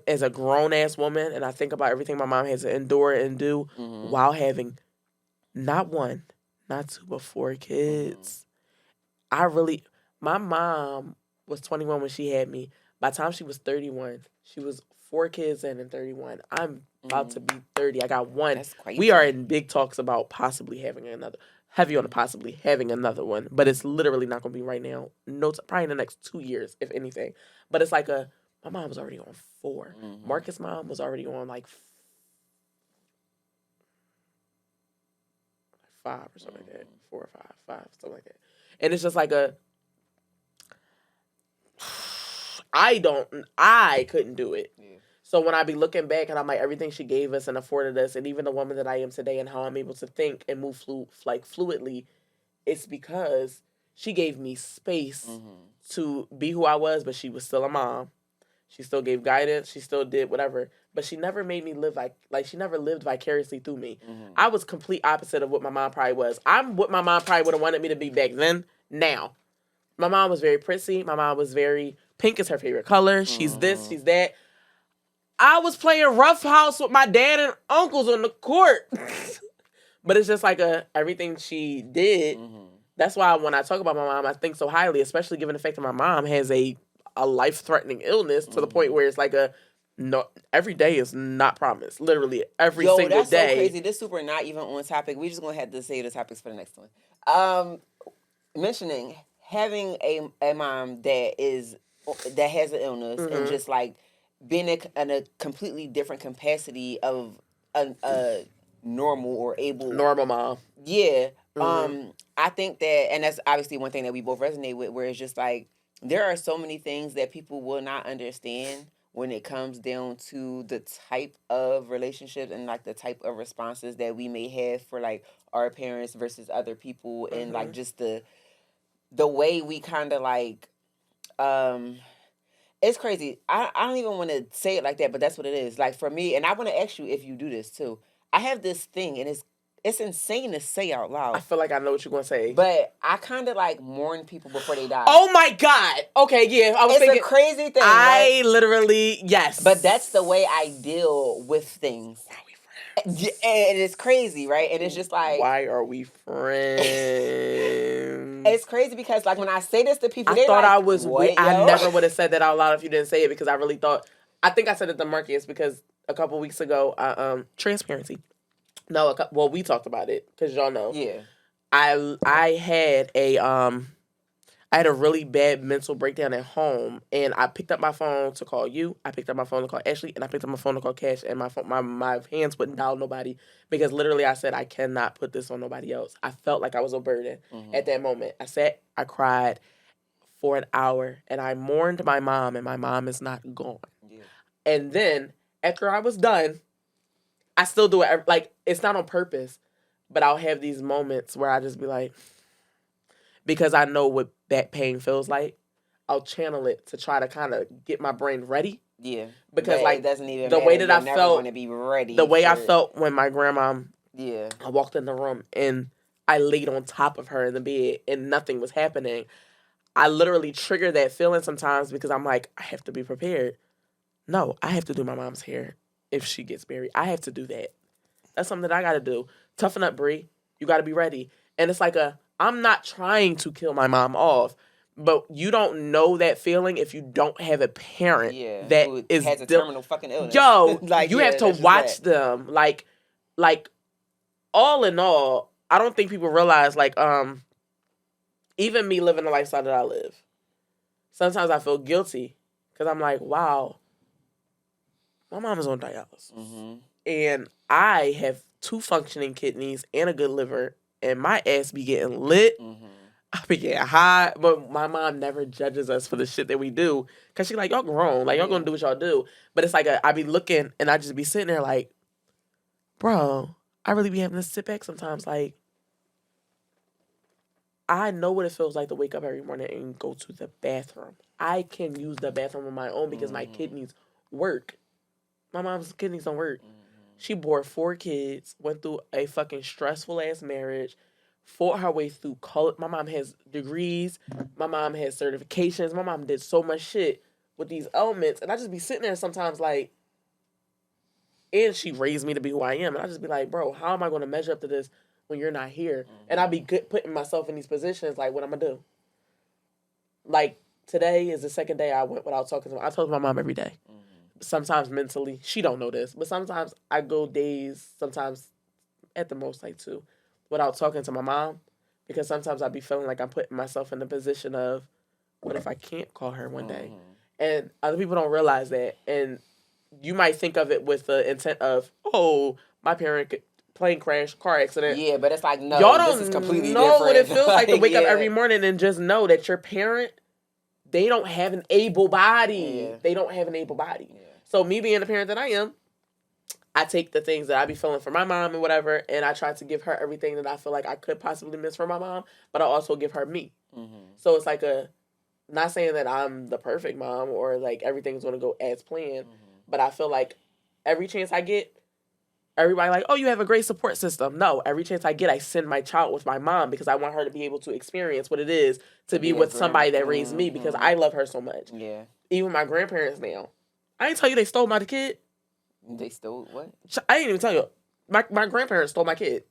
as a grown ass woman, and I think about everything my mom has to endure and do while having not one, not two, but 4 kids, my mom was 21 when she had me. By the time she was 31, she was 4 kids in and 31. I'm about to be 30. I got 1. That's crazy. We are in big talks about possibly having another. Heavy on the possibly having another one, but it's literally not going to be right now. Probably in the next 2 years, if anything. But it's like my mom was already on 4. Marcus' mom was already on like 5 or something like that. 4 or 5, something like that. And it's just like I couldn't do it. Yeah. So when I be looking back and I'm like, everything she gave us and afforded us, and even the woman that I am today and how I'm able to think and move fluidly, it's because she gave me space to be who I was, but she was still a mom. She still gave guidance. She still did whatever. But she never made me live like she never lived vicariously through me. I was complete opposite of what my mom probably was. I'm what my mom probably would have wanted me to be back then. Now, my mom was very prissy. My mom was very pink is her favorite color. She's this, she's that. I was playing Rough House with my dad and uncles on the court. But it's just like everything she did. That's why when I talk about my mom, I think so highly, especially given the fact that my mom has a life-threatening illness to the point where it's like no, every day is not promised. Literally every single day. That's so crazy. This super not even on topic. We just gonna have to save the topics for the next one. Mentioning having a mom that has an illness and just like being in a completely different capacity of a normal or able normal mom. Yeah. I think that, and that's obviously one thing that we both resonate with, where it's just like there are so many things that people will not understand when it comes down to the type of relationships and like the type of responses that we may have for like our parents versus other people, and like just the way we kind of like it's crazy. I don't even want to say it like that, but that's what it is. Like for me, and I want to ask you if you do this too. I have this thing, and it's insane to say out loud. I feel like I know what you're going to say. But I kind of like mourn people before they die. Oh my God. Okay, yeah. I was thinking. It's a crazy thing. I literally, yes. But that's the way I deal with things. Why are we friends? And it's crazy, right? And it's just like. Why are we friends? It's crazy because like when I say this to people, I they thought like, I was what, weird. I yo? never would have said that out loud if you didn't say it because I really thought. I think I said it to Marcus because a couple weeks ago, transparency. No, well, we talked about it because y'all know. Yeah. I had a really bad mental breakdown at home, and I picked up my phone to call you. I picked up my phone to call Ashley, and I picked up my phone to call Cash. And my hands wouldn't dial nobody because literally I said I cannot put this on nobody else. I felt like I was a burden at that moment. I sat, I cried for an hour, and I mourned my mom, and my mom is not gone. Yeah. And then after I was done, I still do it. Like it's not on purpose, but I'll have these moments where I just be like, because I know what that pain feels like, I'll channel it to try to kind of get my brain ready. Yeah. Because But like it doesn't even the matter. way that You're I never felt, going to be ready. the way I for- felt when my grandma, Yeah. I walked in the room and I laid on top of her in the bed and nothing was happening. I literally trigger that feeling sometimes because I'm like, I have to be prepared. No, I have to do my mom's hair if she gets buried. I have to do that. That's something that I got to do. Toughen up, Bree. You got to be ready. And it's like I'm not trying to kill my mom off, but you don't know that feeling if you don't have a parent that who is has a terminal fucking illness. Yo, like, you yeah, have to that's just watch that. them. Like all in all, I don't think people realize even me living the lifestyle that I live. Sometimes I feel guilty because I'm like, wow, my mom is on dialysis. Mm-hmm. And I have 2 functioning kidneys and a good liver, and my ass be getting lit. Mm-hmm. I be getting high, but my mom never judges us for the shit that we do, cause she like, y'all grown, like y'all gonna do what y'all do. But it's like I be looking and I just be sitting there like, bro, I really be having to sit back sometimes. Like, I know what it feels like to wake up every morning and go to the bathroom. I can use the bathroom on my own because my kidneys work. My mom's kidneys don't work. She bore 4 kids, went through a fucking stressful ass marriage, fought her way through college. My mom has degrees. My mom has certifications. My mom did so much shit with these elements. And I just be sitting there sometimes like, and she raised me to be who I am. And I just be like, bro, how am I going to measure up to this when you're not here? And I be good putting myself in these positions like, what I'm going to do? Like, today is the second day I went without talking to her. I talk to my mom every day. Sometimes mentally, she don't know this, but sometimes I go days, sometimes at the most like 2, without talking to my mom, because sometimes I be feeling like I'm putting myself in the position of, what if I can't call her one day? And other people don't realize that, and you might think of it with the intent of, oh, my parent plane crash, car accident. Yeah, but it's like, no, Y'all don't this is completely know different. what it feels like to wake up yeah. every morning and just know that your parent, they don't have an able body. Yeah. They don't have an able body. Yeah. So me being the parent that I am, I take the things that I be feeling for my mom and whatever, and I try to give her everything that I feel like I could possibly miss from my mom, but I also give her me. So it's like not saying that I'm the perfect mom or like everything's going to go as planned, but I feel like every chance I get, everybody like, oh, you have a great support system. No, every chance I get, I send my child with my mom because I want her to be able to experience what it is to be with somebody that raised me because I love her so much. Yeah. Even my grandparents now. I didn't tell you they stole my kid. They stole what? I didn't even tell you. My grandparents stole my kid.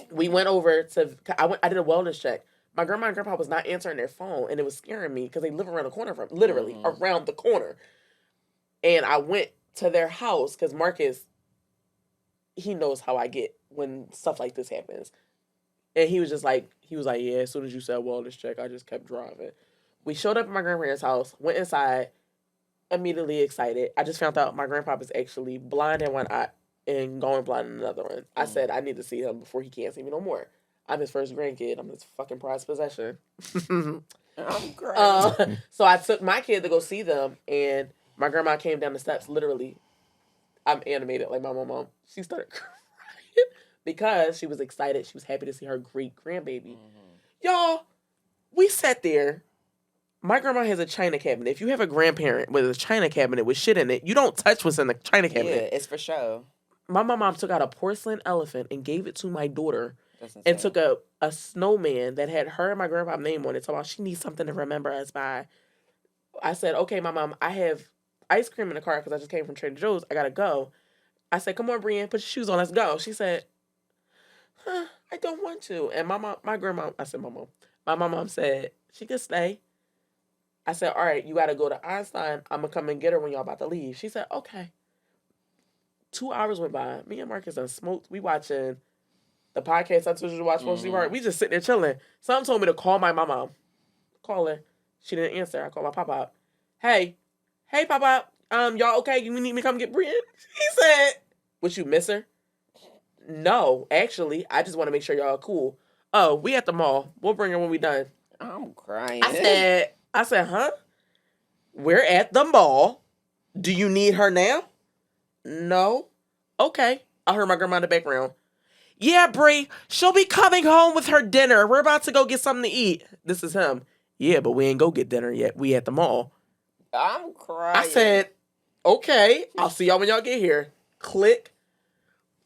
We went over to, I did a wellness check. My grandma and grandpa was not answering their phone, and it was scaring me because they live around the corner from, literally around the corner. And I went to their house because Marcus, he knows how I get when stuff like this happens. And he was like, yeah, as soon as you said wellness check, I just kept driving. We showed up at my grandparents' house, went inside, immediately excited. I just found out my grandpa is actually blind in one eye and going blind in another one. I said I need to see him before he can't see me no more. I'm his first grandkid. I'm his fucking prized possession. I'm crying. So I took my kid to go see them, and my grandma came down the steps. Literally, I'm animated like my mom. She started crying because she was excited. She was happy to see her great grandbaby. Y'all, we sat there. My grandma has a china cabinet. If you have a grandparent with a china cabinet with shit in it, you don't touch what's in the china cabinet. Yeah, it's for sure. My mom took out a porcelain elephant and gave it to my daughter That's insane. and took a snowman that had her and my grandpa's name on it. So she needs something to remember us by. I said, okay, my mom, I have ice cream in the car because I just came from Trader Joe's. I got to go. I said, come on, Brienne, put your shoes on. Let's go. She said, I don't want to. And my grandma, I said, my mom, My mom said, she could stay. I said, all right, you got to go to Einstein. I'm going to come and get her when y'all about to leave. She said, okay. 2 hours went by. Me and Marcus done smoked. We watching the podcast I told you to watch mostly right. We just sitting there chilling. Someone told me to call my mom. Call her. She didn't answer. I called my pop-up. Hey, pop-up. Y'all okay? You need me to come get Brian? He said, would you miss her? No, actually, I just want to make sure y'all are cool. Oh, we at the mall. We'll bring her when we done. I'm crying. I said, huh? We're at the mall. Do you need her now? No. Okay. I heard my grandma in the background. Yeah, Bree, she'll be coming home with her dinner. We're about to go get something to eat. This is him. Yeah, but we ain't go get dinner yet. We at the mall. I'm crying. I said, okay, I'll see y'all when y'all get here. Click.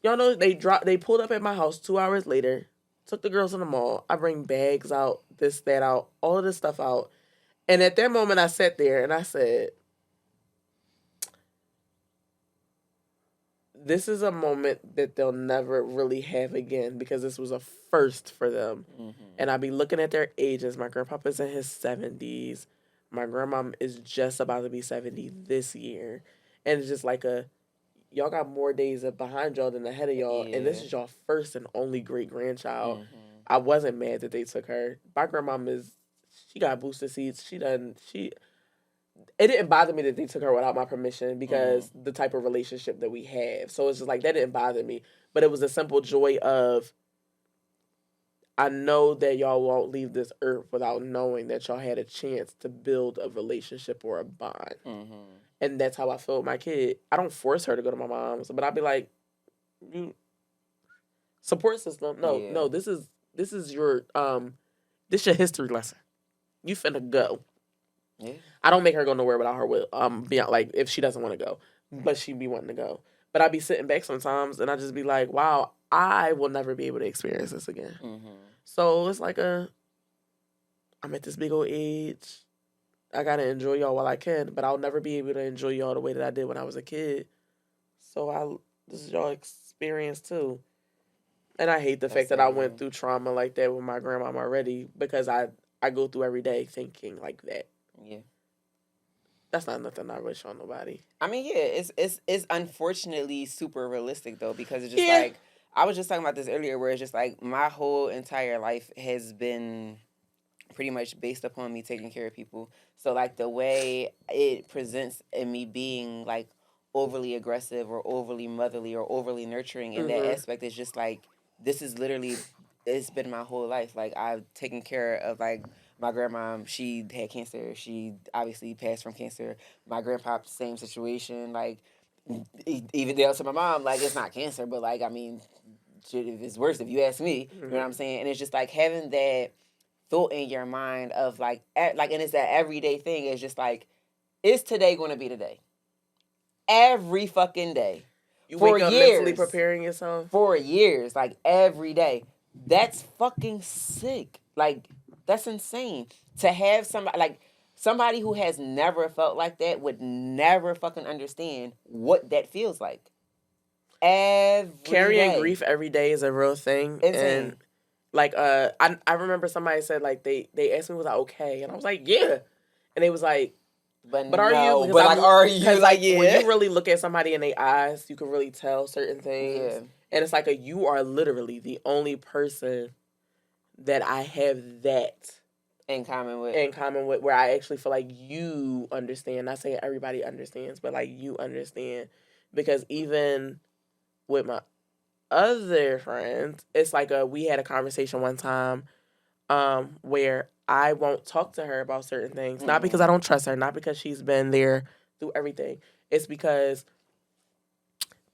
Y'all know they pulled up at my house 2 hours later, took the girls in the mall. I bring bags out, this, that out, all of this stuff out. And at that moment I sat there and I said, this is a moment that they'll never really have again because this was a first for them. Mm-hmm. And I be looking at their ages. My grandpapa's in his 70s. My grandmom is just about to be 70 this year. And it's just like y'all got more days behind y'all than ahead of y'all. Yeah. And this is y'all first and only great-grandchild. Mm-hmm. I wasn't mad that they took her. My grandmom she got booster seats. It didn't bother me that they took her without my permission because the type of relationship that we have. So it's just like, that didn't bother me. But it was a simple joy of, I know that y'all won't leave this earth without knowing that y'all had a chance to build a relationship or a bond. Mm-hmm. And that's how I feel with my kid. I don't force her to go to my mom's, but I'll be like, you support system. No, this is your history lesson. You finna go. Yeah. I don't make her go nowhere without her will. Beyond, like, if she doesn't want to go, but she be wanting to go. But I be sitting back sometimes and I just be like, wow, I will never be able to experience this again. Mm-hmm. So it's like I'm at this big old age. I gotta enjoy y'all while I can, but I'll never be able to enjoy y'all the way that I did when I was a kid. So this is y'all experience too. And I hate the fact that I went through trauma like that with my grandmama already because I go through every day thinking like that. Yeah. That's not nothing I wish on nobody. I mean, yeah, it's unfortunately super realistic though, because it's just like, I was just talking about this earlier where it's just like my whole entire life has been pretty much based upon me taking care of people. So like the way it presents in me being like overly aggressive or overly motherly or overly nurturing in that aspect is just like, this is literally, it's been my whole life. Like I've taken care of like my grandma, she had cancer. She obviously passed from cancer. My grandpa, same situation. Like, even though to my mom, like, it's not cancer, but, like, I mean, shit, if it's worse, if you ask me, you know what I'm saying? And it's just, like, having that thought in your mind of, like, and it's that everyday thing. It's just, like, is today going to be the day? Every fucking day. You wake up mentally preparing yourself? For years, like, every day. That's fucking sick. Like, that's insane. To have somebody who has never felt like that would never fucking understand what that feels like. Carrying grief every day is a real thing. Insane. And like I remember somebody said like they asked me was I okay, and I was like yeah, and they was like but are you? Because like are you? Like yeah. When you really look at somebody in their eyes, you can really tell certain things. Yeah. And it's like you are literally the only person that I have that in common with, where I actually feel like you understand. Not saying everybody understands, but like you understand. Because even with my other friends, it's like we had a conversation one time where I won't talk to her about certain things. Not because I don't trust her, not because she's been there through everything. It's because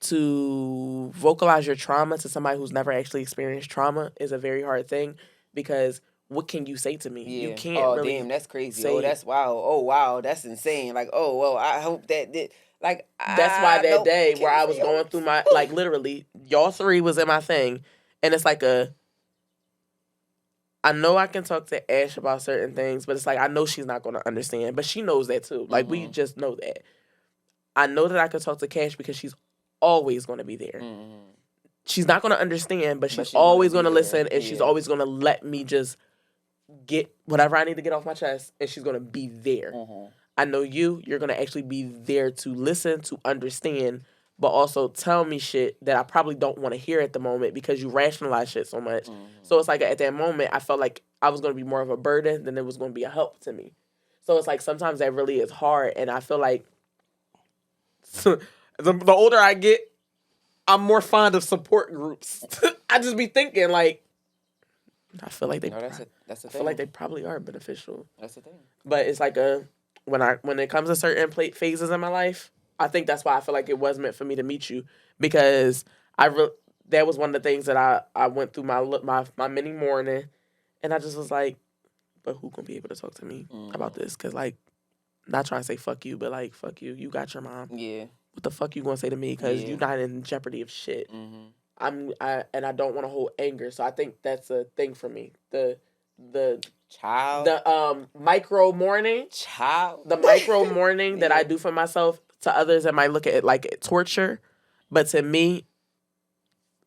to vocalize your trauma to somebody who's never actually experienced trauma is a very hard thing, because what can you say to me? Yeah. You can't really damn, that's crazy. Oh, that's wow. Oh, wow, that's insane. Like, oh, well, I hope that like, that's why that day where I was going through my, like, literally, y'all three was in my thing, and it's like I know I can talk to Ash about certain things, but it's like, I know she's not going to understand, but she knows that too. Like, we just know that. I know that I can talk to Cash because she's always going to be there. Mm-hmm. She's not going to understand, but she's always going to listen, and she's always going to let me just get whatever I need to get off my chest, and she's gonna be there. I know you're gonna actually be there to listen, to understand, but also tell me shit that I probably don't want to hear at the moment because you rationalize shit so much. So it's like at that moment, I felt like I was gonna be more of a burden than it was gonna be a help to me. So it's like sometimes that really is hard, and I feel like the older I get, I'm more fond of support groups. I just be thinking like, I feel like that's the I thing. feel like they probably are beneficial. That's the thing. But it's like when it comes to certain phases in my life, I think that's why I feel like it was meant for me to meet you, because that was one of the things that I went through my mini morning, and I just was like, but who gonna be able to talk to me about this? Because like, not trying to say fuck you, but like fuck you, you got your mom. Yeah. What the fuck you gonna say to me? Because you're not in jeopardy of shit. And I don't want to hold anger, so I think that's a thing for me. The micro mourning, the micro mourning that I do for myself. To others that might look at it like torture, but to me,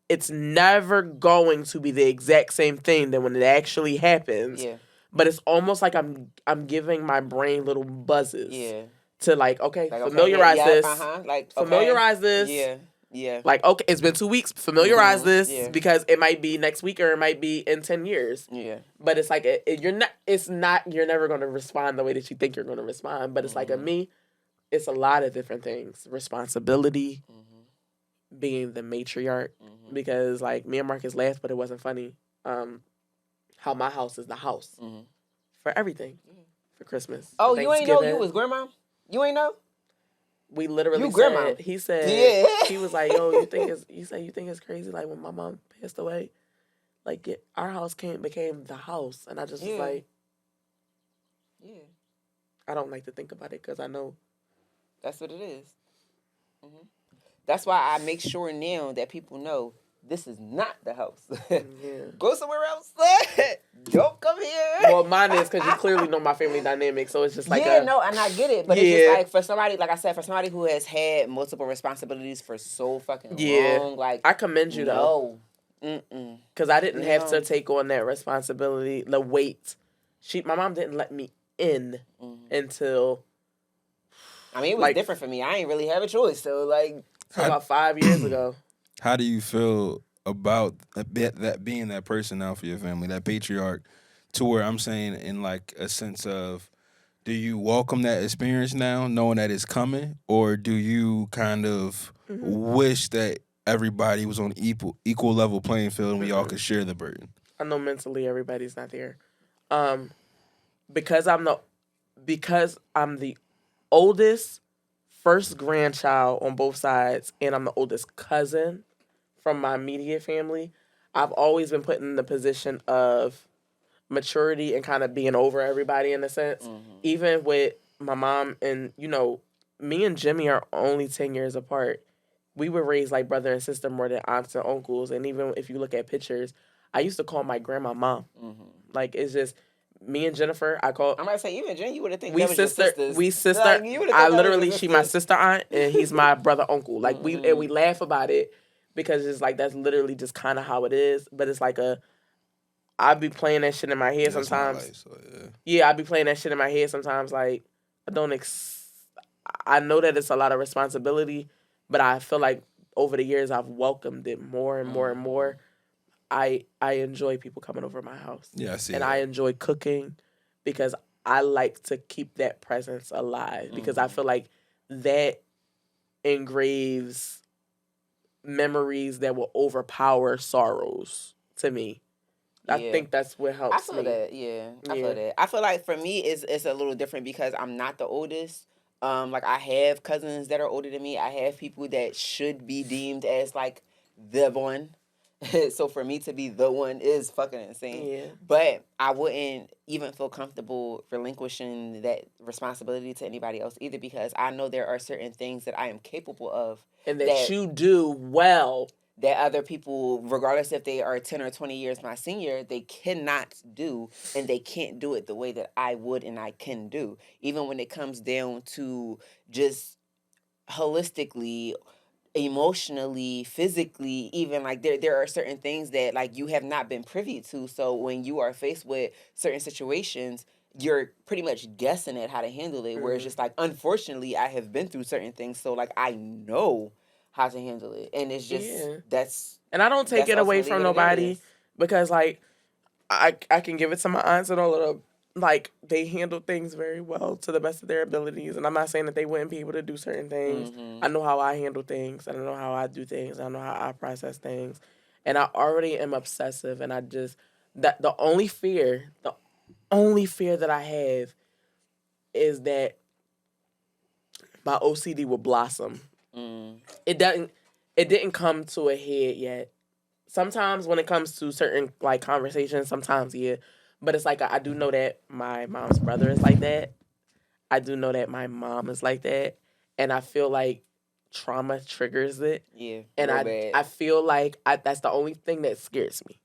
it's never going to be the exact same thing than when it actually happens. Yeah. But it's almost like I'm giving my brain little buzzes. Yeah. To like, okay, familiarize this. Like, familiarize this. Yeah. Yeah. Like, okay, it's been 2 weeks. Familiarize this because it might be next week or it might be in 10 years. Yeah. But it's like you're never going to respond the way that you think you're going to respond. But it's like me, it's a lot of different things. Responsibility, being the matriarch, because like me and Marcus laughed, but it wasn't funny. How my house is the house for everything for Christmas. Oh, for you ain't know you was grandma? You ain't know? We literally You grandma. he said, he was like, yo, you think it's crazy? Like when my mom passed away, like our house became the house. And I just was like, I don't like to think about it because I know. That's what it is. That's why I make sure now that people know this is not the house. Go somewhere else. Don't come here. Well, mine is because you clearly know my family dynamic, so it's just like and I get it, but it's just like for somebody, like I said, for somebody who has had multiple responsibilities for so fucking long, like I commend you though, because I didn't have to take on that responsibility, the weight. My mom didn't let me in until. I mean, it was different for me. I ain't really have a choice, so like about 5 years ago. How do you feel about that being that person now for your family, that patriarch, to where I'm saying in like a sense of, do you welcome that experience now, knowing that it's coming, or do you kind of wish that everybody was on equal level playing field and we all could share the burden? I know mentally everybody's not there, because I'm the oldest first grandchild on both sides, and I'm the oldest cousin from my immediate family. I've always been put in the position of maturity and kind of being over everybody in a sense. Even with my mom and, me and Jimmy are only 10 years apart. We were raised like brother and sister more than aunts and uncles. And even if you look at pictures, I used to call my grandma mom. Like, it's just me and Jennifer. I'm about to say, even Jen, you would have think we that was sister. your sisters. We sister. Like, I literally, she my sister aunt, and he's my brother uncle. Like we laugh about it because it's like that's literally just kind of how it is. But it's like I be playing that shit in my head sometimes. I be playing that shit in my head sometimes. Like I know that it's a lot of responsibility, but I feel like over the years I've welcomed it more and more and more. I enjoy people coming over my house. Yeah, I see. And I enjoy cooking because I like to keep that presence alive because I feel like that engraves memories that will overpower sorrows to me. I think that's what helps me. I feel that, I feel that. I feel like for me it's a little different because I'm not the oldest. Like I have cousins that are older than me. I have people that should be deemed as like the one. So for me to be the one is fucking insane. Yeah. But I wouldn't even feel comfortable relinquishing that responsibility to anybody else either because I know there are certain things that I am capable of. And that you do well. That other people, regardless if they are 10 or 20 years my senior, they cannot do, and they can't do it the way that I would and I can do. Even when it comes down to just holistically emotionally, physically, even like there are certain things that like you have not been privy to. So when you are faced with certain situations, you're pretty much guessing at how to handle it. Where it's just like, unfortunately, I have been through certain things, so like I know how to handle it, and it's just Yeah. that's And I don't take that's it away ultimately from what it nobody is. because like I can give it to my aunts and all of them. Like they handle things very well to the best of their abilities, and I'm not saying that they wouldn't be able to do certain things. Mhm. I know how I handle things. I know how I do things. I know how I process things, and I already am obsessive. And I just that the only fear that I have is that my OCD will blossom. Mm. It didn't come to a head yet. Sometimes when it comes to certain like conversations, sometimes yeah, but it's like I do know that my mom's brother is like that. I do know that my mom is like that, and I feel like trauma triggers it, Yeah, and real I bad. I feel like that's the only thing that scares me,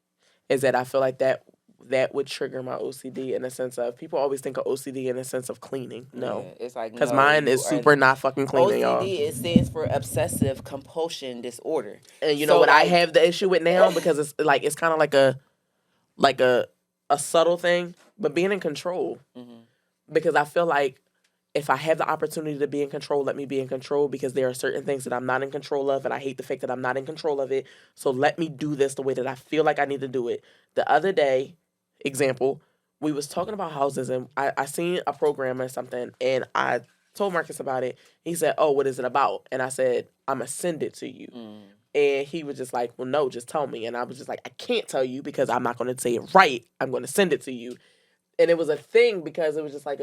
is that I feel like that would trigger my OCD in the sense of people always think of OCD in the sense of cleaning. No, Yeah, it's like because no, mine you is are super not fucking cleaning, y'all. OCD. It stands for obsessive compulsion disorder. And you know So what I like, have the issue with now because it's kind of like a subtle thing, but being in control. mhm. Because I feel like if I have the opportunity to be in control, let me be in control because there are certain things that I'm not in control of, and I hate the fact that I'm not in control of it. So let me do this the way that I feel like I need to do it. The other day, example, we was talking about houses, and I seen a program or something, and I told Marcus about it. He said, "Oh, what is it about?" And I said, "I'm gonna send it to you." Mm. And he was just like, "Well, no, just tell me." And I was just like, "I can't tell you because I'm not going to say it right. I'm going to send it to you." And it was a thing because it was just like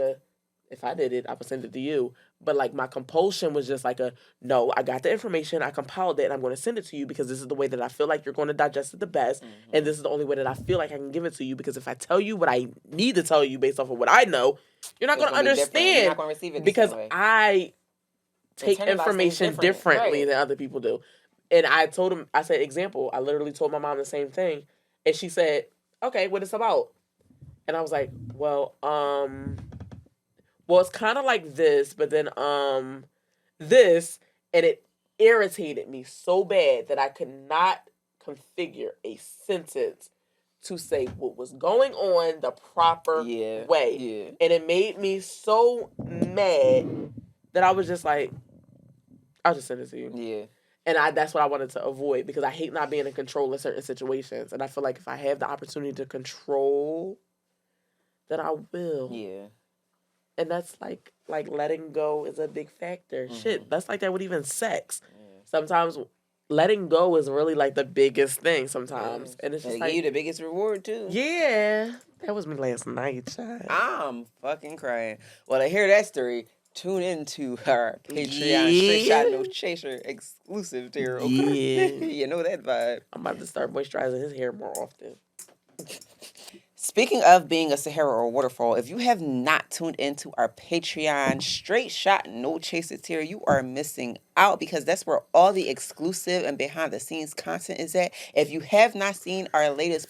if I did it, I would send it to you. But like my compulsion was just like no, I got the information, I compiled it, and I'm going to send it to you because this is the way that I feel like you're going to digest it the best. Mm-hmm. And this is the only way that I feel like I can give it to you because if I tell you what I need to tell you based off of what I know, you're not It's going to gonna be different. You're understand not gonna receive it the because same way. I take Internalize things information different, differently right? than other people do. And I told him, I said, example, I literally told my mom the same thing. And she said, okay, what it's about? And I was like, well, it's kind of like this, but then this, and it irritated me so bad that I could not configure a sentence to say what was going on the proper Yeah, way. yeah. And it made me so mad that I was just like, I'll just send it to you. Yeah. And that's what I wanted to avoid because I hate not being in control in certain situations. And I feel like if I have the opportunity to control, then I will. Yeah. And that's like letting go is a big factor. Mm-hmm. Shit, that's like that with even sex. Yeah. Sometimes letting go is really like the biggest thing sometimes. And it's They just give you like, the biggest reward too. yeah, that was me last night, child. I'm fucking crying. Well, to hear that story, tune into our Patreon Straight Yeah. Shot No Chaser exclusive tier. Okay? Yeah. You know that vibe. I'm about to start moisturizing his hair more often. Speaking of being a Sahara or waterfall, if you have not tuned into our Patreon Straight Shot No Chaser tier, you are missing out because that's where all the exclusive and behind the scenes content is at. If you have not seen our latest